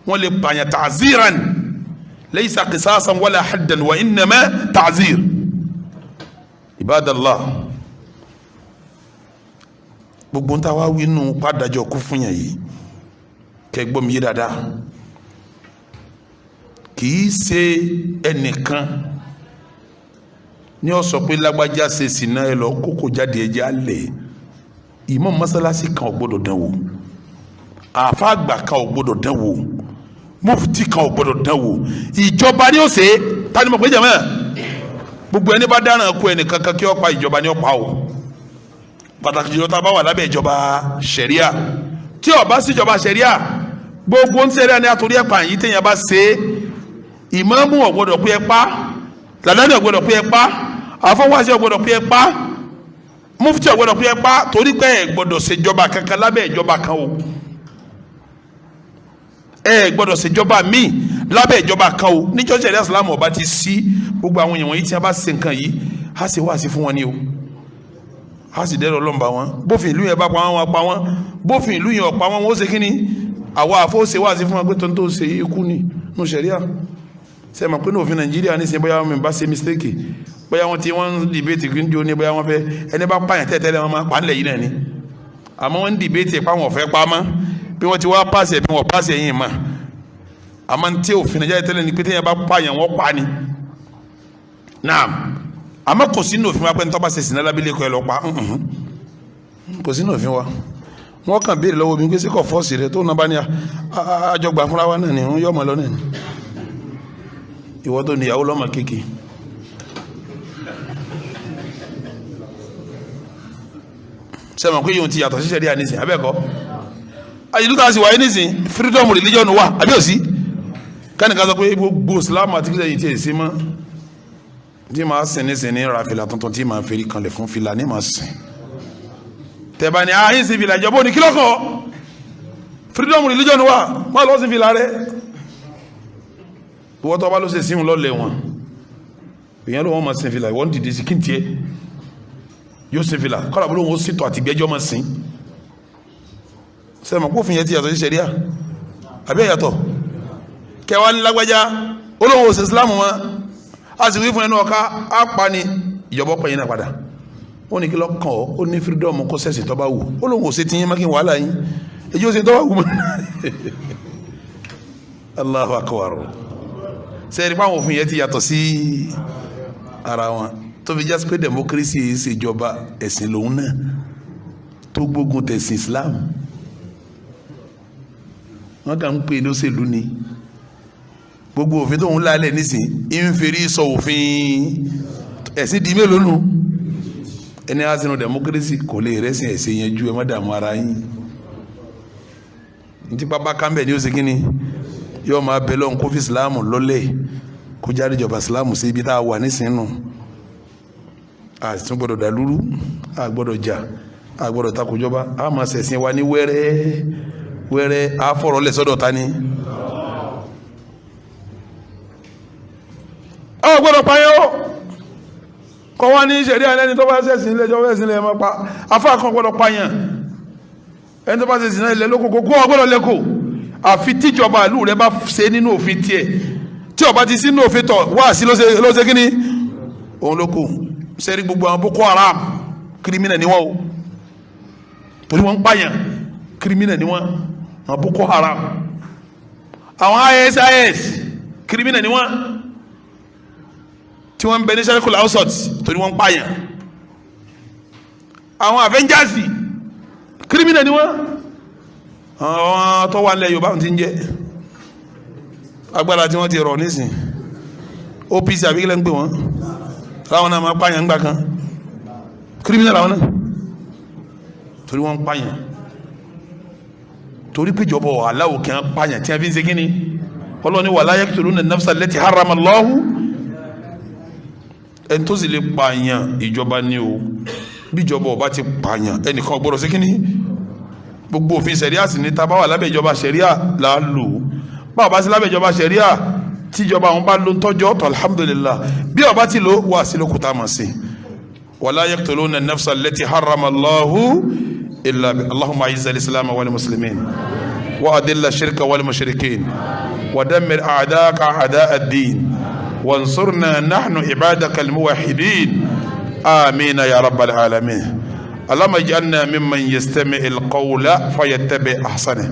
wọ́n lè pààyàn ta'ziran laysa qisasan wala haddan wa innama ta'zir ibadallah gbogbo ntá wa wí nù pàdájọ kú fún yàn yìí kẹgbọ́n mi yé dáadáa kìí ṣe ẹnìkan ní ọ sọ pé lágbájá ṣe sìnà ẹ lọ kókò jáde ẹjẹ alẹ ìmọ̀ mọ́sálásí kan ò gbọ́dọ̀ dán wò àfa àgbà kan ò gbọ́dọ̀ dán wò mufti kan ò gbọ́dọ̀ dán wò ìjọba ni ó ṣe tani mo pè jẹ mọ́ gbogbo ẹni bá dáràn kú ẹni kankan kí ó pa ìjọba ni ó pa o pàtàkì jùlọ tá a bá wà lábẹ́ ìjọba ṣẹ̀ríà tí ó bá sí ìjọba ṣẹ̀ríà gbogbo ń ṣẹ̀ríà ní àtòrí ẹ̀pà yìí téèyàn bá ṣe ìmáàmù ò gbọ́dọ̀ pé ẹ pa làdáni ò gbọ́dọ̀ pé ẹ pa àfọwọ́sí ò gbọ́dọ̀ pé ẹ pa mufti ò gbọ́dọ̀ pé ẹ pa torí pé ẹ gbọ́dọ̀ ṣèjọba kankan lábẹ́ ìjọba kan o ẹ gbọ́dọ̀ ṣèjọba míì lábẹ́ ìjọba kan o níjọ́ ṣẹ̀ríà Islam ọba ti sí gbogbo àwọn èèyàn wọ̀nyí tí a bá ṣe nǹkan yìí á sì wá sí fún wọn ni o á sì dẹ́rọ ọlọ́mba wọn bófin ìlú yẹn bá pa wọn pa wọn bófin ìlú yẹn ọ̀pá wọn ó ṣe kí ni àwa àfọwọ́sẹ̀ wá sí fún wọn pé tó ń tó ṣe ikú ni nù ṣẹ̀ríà ṣe mọ̀ pé ní òfin Nàìjíríà ní sin bóyá wọn bá ṣe mistake bóyá wọn ti wọn ń dìbẹ́tì kí n jó ní bóyá wọn fẹ́ ẹni bá pààyàn tẹ́tẹ́lẹ̀ wọn máa pa nílẹ̀ yìí náà ni àmọ́ wọn ń dìbẹ́tì pa wọn fẹ́ pa mọ́ bí wọ́n ti wá pàṣẹ bí wọ́n pàṣẹ yìí mọ́ àmọ́ tí òfin Nàìjíríà tẹ́lẹ̀ ni pété yẹn bá pààyàn wọ́n pa ni naam àmọ́ kò sínú òfin wa pé nítorí bá ṣe sìnà lábílẹ̀ kọ́ ẹ lọ pa kò sínú òfin wa wọ́n kàn béèrè lọ́wọ́ mi pé sí kò fọ́ọ̀sì rẹ tó náà bá ní àjọgbà fúnra wa náà ni wọ́n yọ̀ ọmọ lọ náà ni ìwọ tó níyàwó lọ́mọ kéèké sẹ́wọ̀n pé yóò ti yàtọ̀ sí ṣẹ̀ríà nísìn abẹ́ẹ̀kọ́ ayélujára tá a sì wáyé nísìn freedom religion wà àbí òsì kánìkan sọ pé gbogbo Islam àti kílẹ̀ yìí ti èsì mọ́ tí màá sìn ní sìn ní ra fìlà tuntun tí màá fẹ́rí kanlẹ̀ fún fìlà ní màá sìn tẹ̀bá ni ààyè sí fìlà ìjọba òní kílọ̀kọ̀ freedom religion wà má lọ sí fìlà rẹ ìwọ́n tó bá ló ṣe síhun lọ́lẹ̀ wọn èèyàn ló wọ́n máa sin fìlà ìwọ́n dìde sí kí n tiẹ̀ yóò sin fìlà kọ́lá bó lóun ó sìtọ̀ àti gbẹ́jọ́ máa sin sẹ́mi kó fìyẹn ti yàtọ̀ sí ṣẹ̀ríà àbí ẹ̀yàtọ̀ kẹwàá ní lágbájá olóhùn òsè Islam wọn a sì wí fún ẹnu ọ̀ká á pa ni ìjọba pẹ̀yìn náà padà ó ní kí lọ́ kàn ọ́ ó ní freedom kó sẹ̀sì tó bá wù olóhùn òsè ti yín má kí n wàhálà yín èyí ó sì tó bá wù mọ́ Allahu akbar sẹ́ẹ̀rí pàwọn òfin yẹn ti yàtọ̀ sí ara wọn tó fi jásí pé democracy ṣèjọba ẹ̀sìn lòun náà tó gbógun tẹ̀sìn Islam wọ́n kàn ń pè ní òṣèlú ni gbogbo òfin tó ń lálẹ́ nísìn ìfèrí sọ òfin ẹ̀sìn di mélòó nù ẹni á sinú democracy kò lè rẹ́sìn ẹ̀sìn yẹn ju ẹ má dààmú ara yín ní tí pápá kánbẹ̀ ní ó ṣe kí ni yóò máa bẹ lọ́hùn kó fi Islam lọ́lẹ̀ kó jáde ìjọba Islam sí ibi tá a wà nísìnyínú a tún gbọ́dọ̀ dàlúrú a gbọ́dọ̀ jà a gbọ́dọ̀ takòjọba a máa ṣẹ̀sìn wa ní wẹ́rẹ́ wẹ́rẹ́ a fọ̀rọ̀ lẹ̀ sọ́dọ̀ ta ni. a gbọ́dọ̀ payọ́ kọ́ wá ní ìṣẹ̀rí ẹni tó bá ṣẹ̀sìn ilé ẹjọ́ ẹ̀sìn ilé ẹ̀mọ́ pa afá kan gbọ́dọ̀ payàn ẹni tó bá ṣẹ̀sìn náà ilẹ̀ lókòkò kó ọ gbọ́dọ̀ lẹ́kọ̀ọ́ àfi tíjọba ìlú rẹ bá ṣe nínú òfin tiẹ̀ tí ọba ti sínú òfin tọ̀ wá sí ló ṣe kí ni òun ló kù sẹ́rí gbogbo àwọn Boko Haram kírímìnà ni wọ́n o torí wọ́n ń pààyàn kírímìnà ni wọ́n àwọn Boko Haram àwọn ISIS kírímìnà ni wọ́n tí wọ́n ń bẹ ní sẹ́ríkùlù outsout torí wọ́n ń pààyàn àwọn Avengers kírímìnà ni wọ́n àwọn tó wà nílẹ̀ Yorùbá ti ń jẹ́ agbára tí wọ́n ti rọ̀ nísìn OPC àbí kílẹ̀ ń gbé wọn láwọn náà máa pààyàn ńgbà kan kírímìnà làwọn náà torí wọ́n ń pààyàn torí péjọba aláwò kí wọ́n pààyàn tí wọ́n fi ń ṣe kíni Ọlọ́run ní wala yaqtuluna an-nafsa allati harrama Allahu ẹni tó sì lè pààyàn ìjọba ni o bíjọba ọba ti pààyàn ẹnìkan gbọ́dọ̀ ṣe kíni gbogbo òfin ṣẹ̀ríà sì ní tá bá wà lábẹ́ ìjọba ṣẹ̀ríà là á lò báwo bá sí lábẹ́ ìjọba ṣẹ̀ríà tíjọba àwọn bá ló ń tọ́jọ́ tó alhamdulillah bí ọba ti lò wá sí lókùtà mọ̀ sí wala yaqtuluna an-nafsa allati harrama Allahu illa bi Allahumma a'izza al-islam wal muslimin wa adilla ash-shirka wal mushrikin wa dammir a'da'aka a'da' ad-din wansurna nahnu ibadaka al-muwahhidin amin ya rabbal alamin اللهم اجعلنا ممن يستمع القول فيتبع احسنه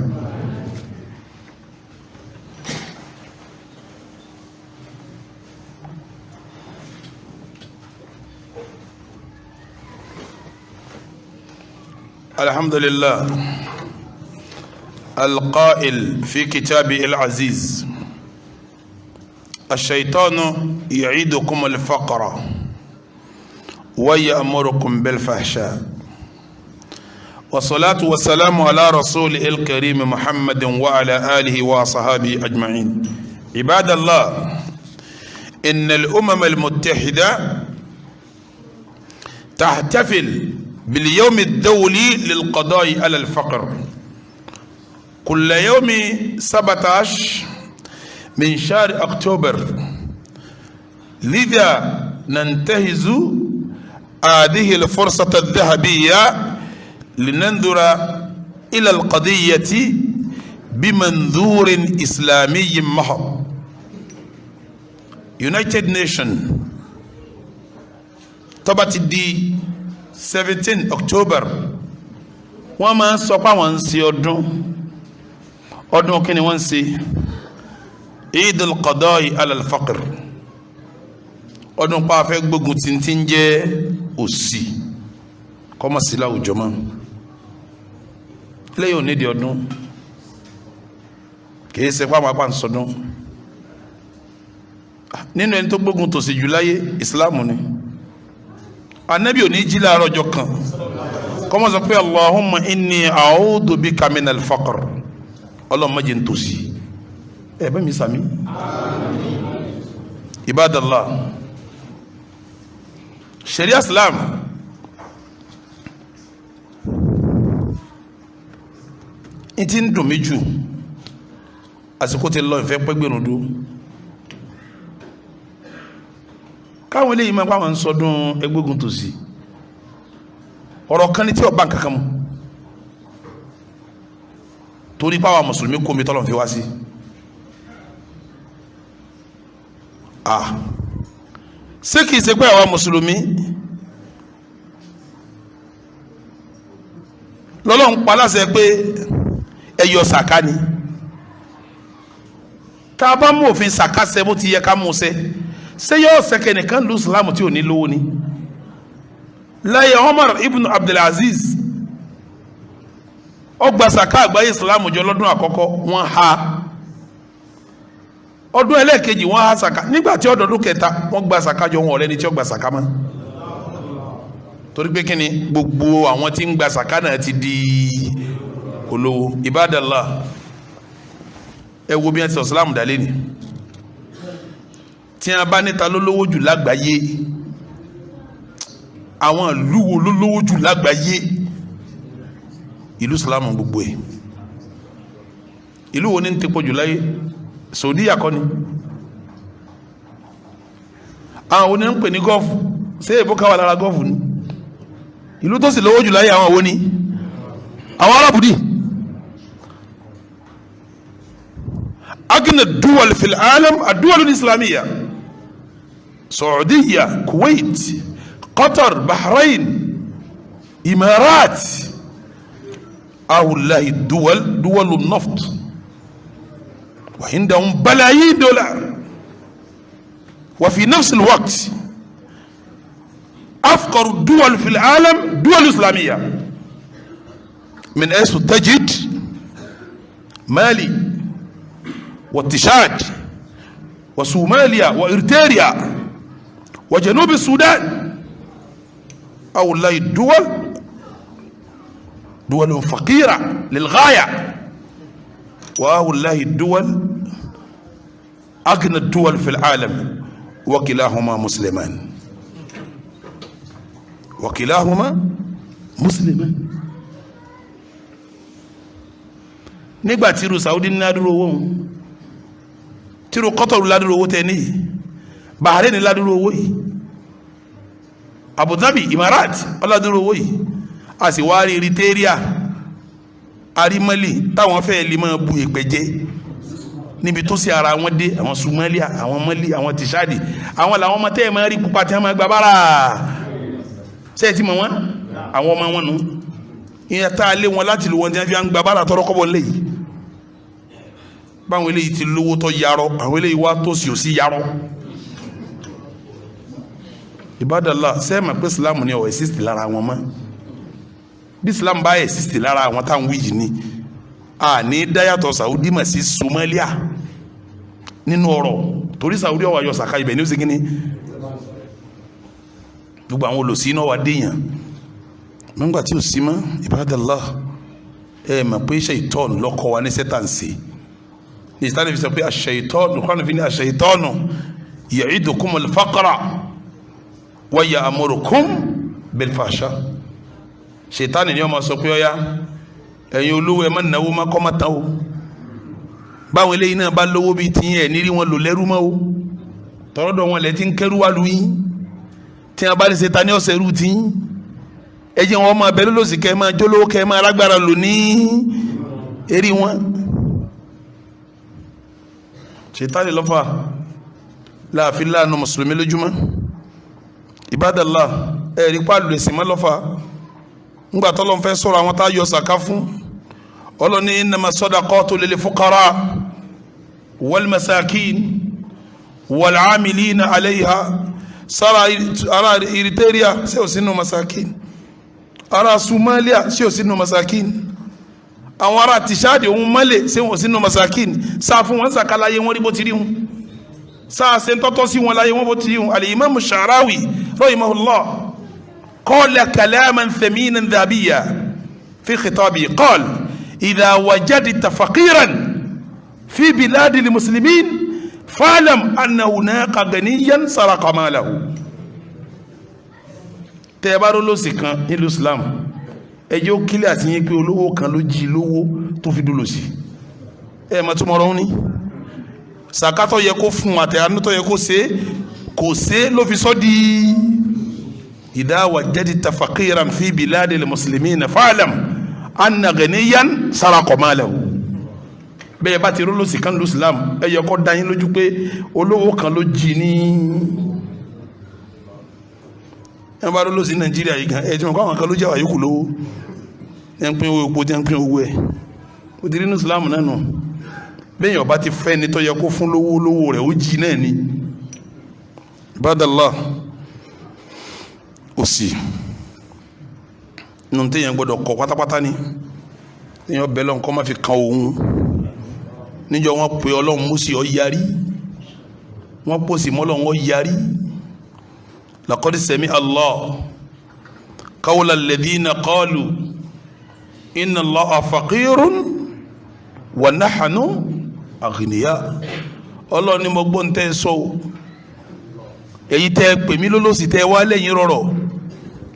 الحمد لله القائل في كتابه العزيز الشيطان يعيدكم الفقر ويأمركم بالفحشاء والصلاة والسلام على رسول الكريم محمد وعلى آله وصحابه أجمعين عباد الله إن الأمم المتحدة تحتفل باليوم الدولي للقضاء على الفقر كل يوم 17 من شهر أكتوبر لذا ننتهز هذه الفرصة الذهبية لننظر إلى القضية بمنظور إسلامي محض. United Nations tó bá ti di 17 October wọ́n máa ń sọ pé àwọn ń ṣe ọdún kí ni wọ́n ń ṣe Eid al-Qada'i ala al-Faqr ọdún pa afẹ́ gbógun tí ń jẹ́ òṣì kọ́mọ̀ sí láwùjọ mọ́ lẹ́yìn onídìí ọdún kìí ṣe pàmò apá ń sọdún nínú ẹni tó gbógun tòṣì jù láyé ìsìláàmù ni anabi ò ní jí láàárọ̀ ọjọ́ kan kọ́mọ̀ sọ pé Allahumma inni a'udhu bika minal faqr Ọlọ́run má jẹ́ n tòṣì ẹ bẹ́ mi sàmí Ibadallah sharia islam n ti ń dùn mí jù àsìkò ti lọ ìfẹ́ pẹ́gbẹ̀rún dún káwọn eléyìí máa pàwọn ń sọdún ẹgbógun tòṣì ọ̀rọ̀ kan ní tí ọba kankan mu torí pàwọn mùsùlùmí kó mi tọ́lọ̀ fi wá sí ṣé kìí ṣe pé àwọn mùsùlùmí lọ́lọ́run pa láṣẹ pé ẹyọ sàká ni tá a bá mú òfin sàká ṣẹ bó ti yẹ ká mú ṣẹ ṣé yóò ṣẹkẹ nìkan lu islam tí ò ní lówó ni láyé Umar ibn Abdulaziz ọgbà sàká àgbáyé Islam jọ lọ́dún àkọ́kọ́ wọ́n ha ọdún ẹlẹ́ẹ̀kejì wọ́n ha sàká nígbà tí ọdọọdún kẹta wọ́n gba sàká jọ wọn ọ̀rẹ́ni tí ó gba sàká mọ́ torí pé kíni gbogbo àwọn tí ń gba sàká náà ti di olówó. Ibadallah, ẹ wo bí wọ́n ti sọ Islam dálé ni tí wọ́n bá níta lólówó jù lágbàáyé àwọn ìlú wo lólówó jù lágbàáyé ìlú Islam gbogbo ẹ̀. ìlú wo ní ń tẹ́pọ̀ jù láyé Saudiya kọ́ ni àwọn wo ni ń pè ní gọ́ọ̀fù ṣé èbó káwà lára gọ́ọ̀fù ni ìlú tó sì lówó jù láyé àwọn wo ni àwọn Arabu ni. أغنى الدول في العالم الدول الإسلامية سعودية كويت قطر بحرين إمارات هؤلاء الدول دول النفط وعندهم بلايين دولار وفي نفس الوقت أفقر الدول في العالم دول إسلامية من حيث تجد مالي وتشاد وصوماليا وإريتريا وجنوب السودان هؤلاء الدول دول فقيرة للغاية وهؤلاء الدول أغنى الدول في العالم وكلاهما مسلمان nígbà tí ru Saudi ní ládúró owó tí ru Qatar ládúró owó tẹ ní Bahrain ládúró owó yìí Abu Dhabi Imarat ládúró owó yìí a sì wá rí Eritrea arimali táwọn fẹ́ lè máa bu ìpẹ́jẹ́ níbi tó sí ara wọn dé àwọn Somalia àwọn Mali àwọn tìṣáàdì àwọn làwọn ọmọ tẹ́ ẹ̀ máa rí pupa tí wọ́n máa gba bára ṣe ti mọ̀ wọ́n àwọn ọmọ wọn nù ìyẹn tá a lé wọn láti lu wọn tí wọ́n fi ń gba bára tọrọ kọ́bọ̀ lẹ́yìn báwọn eléyìí ti lówó tó yarọ àwọn eléyìí wá tó sì ò sí yarọ. Ibadallah sẹ́ẹ̀mà pé Islam ni ọ̀ exist lára wọn mọ́ bí Islam bá exist lára àwọn táwọn wí yìí ni a ní dáyàtọ̀ Saudi mà sí Somalia nínú ọ̀rọ̀ torí Saudi ọ̀wà yọ sàkà ibẹ̀ ní ó sì kíní gbogbo àwọn olùsí náà wà déyàn nígbà tí ó sí mọ́. Ibadallah ẹ mọ̀ pé ṣèitọ́nù lọ́kọ̀ wa ní sẹ́tàǹsì ní ìsìtánì fi sọ pé àṣẹitọ́nù kọ́nà fi ní àṣẹitọ́nù ya'idukumul faqra wa ya'murukum bil fahsha ṣèitánì ni ó máa sọ pé ọ̀yá ẹ̀yin olówó ẹ má náwó má kọ́ má tán o báwọn eléyìí náà bá lówó bíi tiyín ẹ̀ nírí wọn lò lẹ́rú mọ́ o tọ́rọ́dọ̀ wọn lẹ́ ti ń kẹ́rù wá lu yín tí wọn bá ní ṣètánì ọ̀sẹ̀ rú tiyín ẹ jẹ́ wọn máa bẹ lọ́sì kẹ́ máa jólówó kẹ́ máa lágbára lò ní eré wọn. ṣètánì lọ́fà láàfin láàánú mùsùlùmí lójúmọ́. Ibadallah ẹ̀rí pàlù ẹ̀sìn mọ́ lọ́fà ńgbà tọ́lọ́ fẹ́ sọ̀rọ̀ àwọn tá a yọ sàká fún ọlọ́ni innama sadaqatu lil fuqara wal masakin wal amilina alayha sára ara Eritrea ṣé ò sínú masakin ara Somalia ṣé ò sínú masakin àwọn ará tìṣáàdì ohun mọ́lẹ̀ ṣé ò sínú masakin sáà fún wọn sàkáláyé wọn rí bó ti rí wọn sáà ṣe ń tọ́tọ́ sí wọn láyé wọn bó ti rí wọn al-Imam Sha'rawi rahimahullah qala kalaman thaminan dhahabiyyan fi khitabi qala idha wajadta faqiran fi biladi al-muslimin fa'lam anna hunaka ghaniyan saraqa malahu. tẹ́ ẹ bá rọ́ lọ́sì kan nílùú Islam ẹjọ́ kílẹ̀ àti yín pé olówó kan ló jí lówó tó fi dúró sí ẹ mọ̀ tó mọ̀rọ̀ ní sàkátọ̀ yẹ kó fún àtẹ̀yánútọ̀ yẹ kó ṣe kò ṣe ló fi sọ́ di idha wajadta faqiran fi biladi al-muslimina fa'lam anna ghaniyan saraqa malahu. bẹ́ẹ̀ bá ti rọ́ lọ́sì kan nílùú Islam ẹ yẹ kó dá yín lójú pé olówó kan ló jí ní ẹ bá lọ sí Nàìjíríà yìí gan ẹ tí wọn kọ àwọn kan ló jẹ àyíkù lówó ẹ ń pín owó epo tí ẹ ń pín owó ẹ ó ti rí ní Islam náà nù bẹ́ẹ̀ yọ̀ọ́ bá ti fẹ́ ni tó yẹ kó fún lówó rẹ̀ ó jí náà ni. Ibadallah òsì nínú téèyàn gbọdọ̀ kọ pátápátá ni èèyàn bẹ lọ́n kọ́ má fi kan òun níjọ́ wọn pe ọlọ́run Mósè ó yarí wọn pòsì mọ́lọ́run ó yarí laqad sami'a Allah qawla alladhina qalu inna Allaha faqirun wa nahnu aghniya ọlọ́run ni mo gbọ́ ń tẹ́ sọ o èyí tẹ́ pè mí lólòsì tẹ́ wá lẹ́yìn rọ̀rọ̀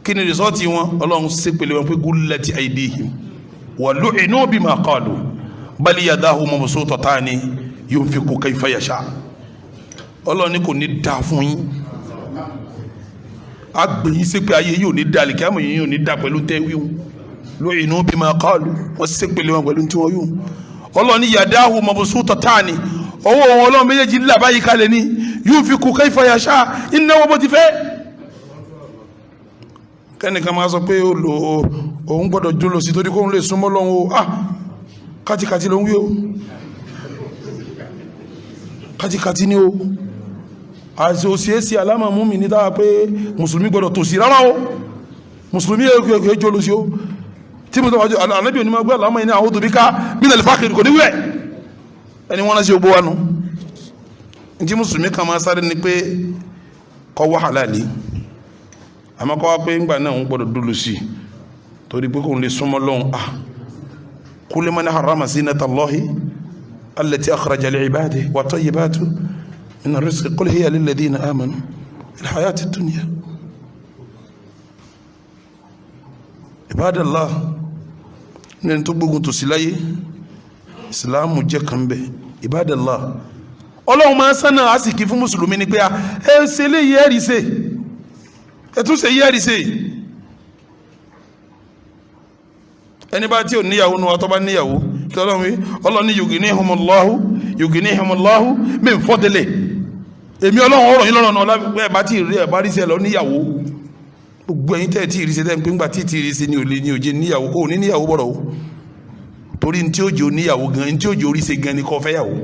kí ni rìsọ́ọ̀tì wọn ọlọ́run ṣépèlé wọn pé gullat aydihim wa lu'inu bima qalu bal yadahu mabsutatani yunfiqu kayfa yasha ọlọ́run ní kò ní dá fún yín agbẹ̀yìn ṣépè ayé yóò ní dá àlìkí àmọ̀ yín yóò ní dá pẹ̀lú tẹ́wíwù lu'inu bima qalu wọ́n ṣépèlé wọn pẹ̀lú tí wọ́n yóò ọlọ́run ní yadahu mabsutatani ọwọ́ wọn ọlọ́run méjèèjì ńlá báyìí kalẹ̀ ní yunfiqu kayfa yasha ìnáwó bó ti fẹ́ kẹ́nìkan máa sọ pé òun gbọ́dọ̀ jóló sí torí kóhun lè súnmọ́ lọ́wọ́ kátikàtí ló ń wí o kátikàtí ní o àti òsìẹ́sì alámà mú mi ní dáa pé mùsùlùmí gbọ́dọ̀ tò sí rárá o mùsùlùmí èkó jóló sí o tí mo tọ́wájú anábì onímọ̀ gbé alámà yìí ní a'udhu bika minal faqri kò ní wẹ̀ ẹni wọ́n sí ogbó wa nù ní tí mùsùlùmí kan máa sáré ni pé kọ́ wá halali àmọ́ kọ́ wá pé ńgbà náà ń gbọ́dọ̀ dúró sí i torí pé kò ń lè súnmọ́ lọ́hùn kul man harrama zinata Allahi allati akhraja li'ibadihi wa tayyibati min ar-rizqi qul hiya lilladhina amanu fil hayati ad-dunya ibadallah ní tó gbógun tó sí láyé ìsìláàmù jẹ́ kan bẹ́ ibadallah ọlọ́run máa ń sánà àsìkí fún mùsùlùmí ni pé ẹ ṣe lè yẹ́ rí ṣe ẹtúnṣe yẹ́rì sí ẹni bá tí ò níyàwó ní ọtọ́ bá níyàwó kí ọlọ́ni yugnihimullahu min fadli èmi ọlọ́run ọ̀rọ̀ yín lọ́rọ̀ náà ẹ bá tí rí ẹ bá rí sí ẹ lọ níyàwó gbogbo ẹ̀yin tẹ́ tí rí sí tẹ́ ń pín gbà tí rí sí ní òlé ní òjé níyàwó ó ní níyàwó bọ̀rọ̀ o torí ní tí ó jẹ́ níyàwó gan ní tí ó jẹ́ orí sí gan ní kọ́ fẹ́yàwó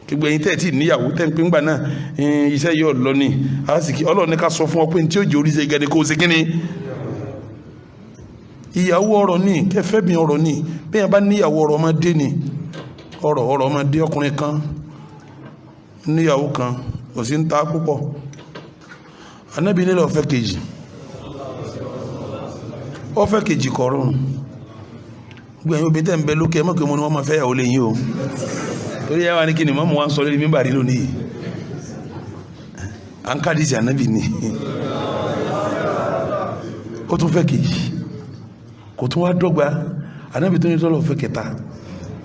gbogbo ẹ̀yin tẹ́ tí níyàwó tẹ́ ń pín gbà náà iṣẹ́ yóò lọ ní àsìkí ọlọ́run ní ká sọ fún ọ pé tí ó jẹ́ oríṣẹ́ gẹ́gẹ́ kó ṣe kíní ìyàwó ọ̀rọ̀ ní kẹfẹ́ bí ọ̀rọ̀ ní bí yẹn bá níyàwó ọ̀rọ̀ ọmọdé ní ọ̀rọ̀ ọmọdé ọkùnrin kan níyàwó kan kò sí ń ta púpọ̀ anábì nílẹ̀ ọ̀fẹ́ kejì kọ̀ọ̀rọ̀ gbẹ̀yìn obìnrin tẹ́ ń bẹ lókè mọ́ pé mo ní wọ́n máa fẹ́ yàwó lẹ́yìn o torí ẹwà ní kí ni mọ́mù wá ń sọ lórí mímbà rí lónìí à ń kádìsì ànábì ni ó tún fẹ́ kejì kò tún wá dọ́gba ànábì tó ní lọ́lọ́ fẹ́ kẹta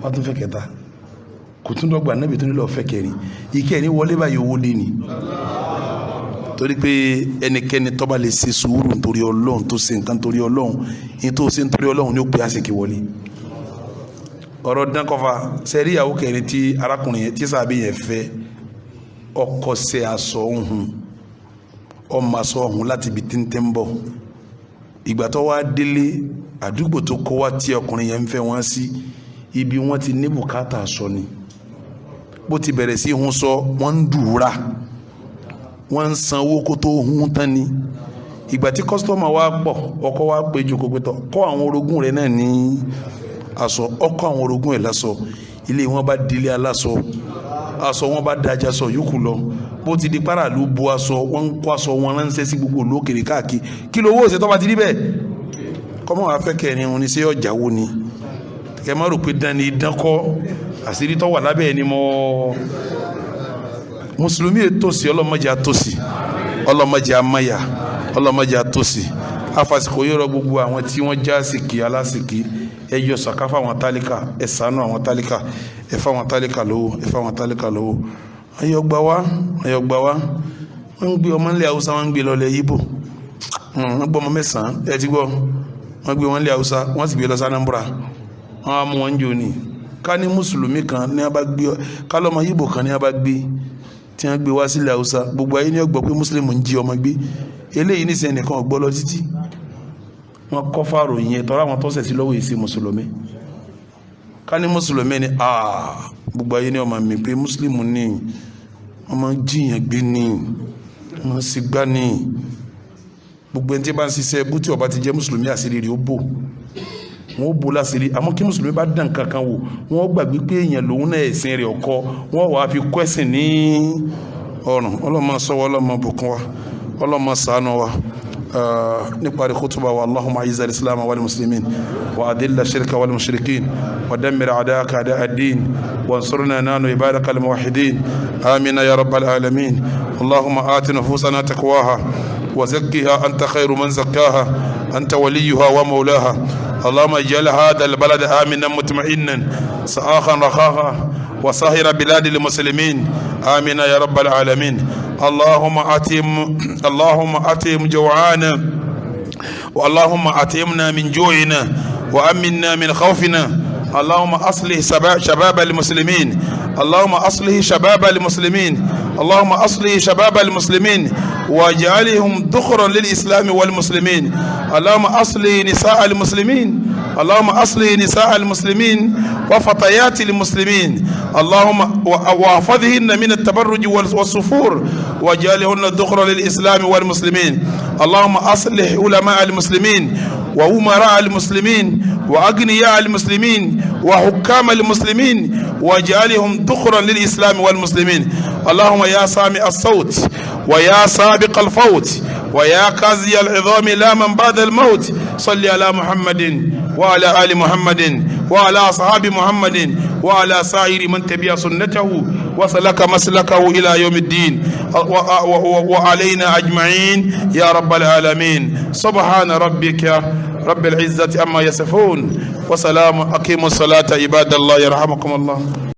wá tún fẹ́ kẹta kò tún dọ́gba ànábì tó ní lọ́lọ́ fẹ́ kẹrin ìkẹrin wọlé báyìí owó dé ni torí pé ẹnikẹ́ni tó bá lè ṣe sùúrù nítorí ọlọ́run tó ṣe nǹkan torí ọlọ́run ní tó ṣe nítorí ọlọ́run ní ó pé àṣekè wọlé ọ̀rọ̀ dánkọ́fà sẹ́rí ìyàwó kẹrin tí arákùnrin yẹn tí sàbí yẹn fẹ́ ọkọ̀ ṣe aṣọ ohun ọmọ aṣọ ohun láti ibi tí ń bọ̀ ìgbà tó wá délé àdúgbò tó kọ́ wá tí ọkùnrin yẹn ń fẹ́ wọ́n sí ibi wọ́n ti ní bùkátà aṣọ ni bó ti bẹ̀rẹ̀ sí hun sọ wọ́n ń dùúrà wọ́n ń sanwó kó tó hun tán ni ìgbà tí kọ́sítọ́mà wá pọ̀ ọkọ wá pé jù kó pé tọ́ kọ́ àwọn orogún rẹ̀ náà ní aṣọ ọkọ àwọn orogún ẹ̀ lásọ ilé wọn bá délé aláṣọ aṣọ wọn bá dájà sọ yòókù lọ bó ti di paráàlú bu aṣọ wọn ń kó aṣọ wọn ránṣẹ́ sí gbogbo olókèrè káàkiri kí ló owó ìṣètọ́ bá ti rí bẹ́ẹ̀ kọ́mọ́ wàá fẹ́ kẹrin òun ni ṣé ọjà wo ni kẹ má rò pé dání dánkọ́ àṣírí tó wà lábẹ́ ẹni mọ́ mùsùlùmí ètòsí ọlọ́mọdé àtòsí ọlọ́mọdé àmáyà ọlọ́mọdé àtòsí afàsìkò yọrọ gbogbo àwọn tí wọ́n já sìkì alásìkì ẹ yọ sàká fáwọn tálíkà ẹ ṣàánú àwọn tálíkà ẹ fáwọn tálíkà lówó ayọgbà wá wọ́n ń gbé ọmọ ilẹ̀ haúsá wọ́n ń gbé lọlẹ̀ yíbò wọ́n gbọ́ ọmọ mẹ́sàn-án ẹ ti gbọ́ wọ́n gbé wọn ilẹ̀ haúsá wọ́n sì gbé lọ sánàmbúra wọ́n á mú wọn jò ní ká ní mùsùlùmí kan ní abá gbé ká lọ́mọ yíbò kan ní abá gbé tí wọ́n gbé wá sílẹ̀ haúsá gbogbo ayé ní ọgbọ́ pé mùsùlùmí ń jí ọmọ gbé eléyìí ní sẹ́yìn nìkan ọgbọ́ lọ títí wọ́n kọ́ fáàrò yẹn tọ́ra àwọn tọ́sẹ̀ sí lọ́wọ́ èsì mùsùlùmí ká ní mùsùlùmí ni gbogbo ayé ní ọmọ mi pé mùsùlùmí ní ọmọ jíyàn gbé ní ọmọ sì gbá ní gbogbo ẹni tí bá ń ṣiṣẹ́ bú tí ó bá ti jẹ́ mùsùlùmí àṣírí rí ó bò wọ́n bó láṣìírí àmọ́ kí mùsùlùmí bá dàn kankan wò wọ́n gbàgbé pé èèyàn lòun náà ẹ̀sìn rẹ̀ ọkọ wọ́n wàá fi kwẹ́sìn ní ọrùn ọlọ́mọ sọ́wọ́ ọlọ́mọ bùkún wa ọlọ́mọ ṣàánú wa نقرأ خطبة اللهم أعز الإسلام والمسلمين وأذل الشرك والمشركين ودمر أعداءك أعداء الدين وانصرنا نحن عبادك الموحدين آمين يا رب العالمين اللهم آت نفوسنا تقواها وزكها أنت خير من زكاها أنت وليها ومولاها اللهم اجعل هذا البلد آمنا مطمئنا سآخا رخاء وصاهر بلاد المسلمين آمين يا رب العالمين اللهم أتم جوعانا واللهم أتمنا من جوعنا وأمنا من خوفنا اللهم أصلح شباب المسلمين اللهم أصلح شباب المسلمين اللهم أصلح شباب المسلمين واجعلهم ذخرا للإسلام والمسلمين اللهم أصلح نساء المسلمين اللهم أصلح نساء المسلمين وفتيات المسلمين اللهم واحفظهن من التبرج والسفور واجعلهن ذخرا للإسلام والمسلمين اللهم أصلح علماء المسلمين وأمراء المسلمين وأغنياء المسلمين وحكام المسلمين واجعلهم ذخرا للإسلام والمسلمين اللهم يا سامع الصوت ويا سابق الفوت ويا قاضي العظام لا من بعد الموت صل على محمد وعلى آل محمد وعلى أصحاب محمد وعلى سائر من تبع سنته وسلك مسلكه إلى يوم الدين وعلينا أجمعين يا رب العالمين سبحان ربك رب العزة أما يصفون وسلام أقيموا الصلاة عباد الله يرحمكم الله.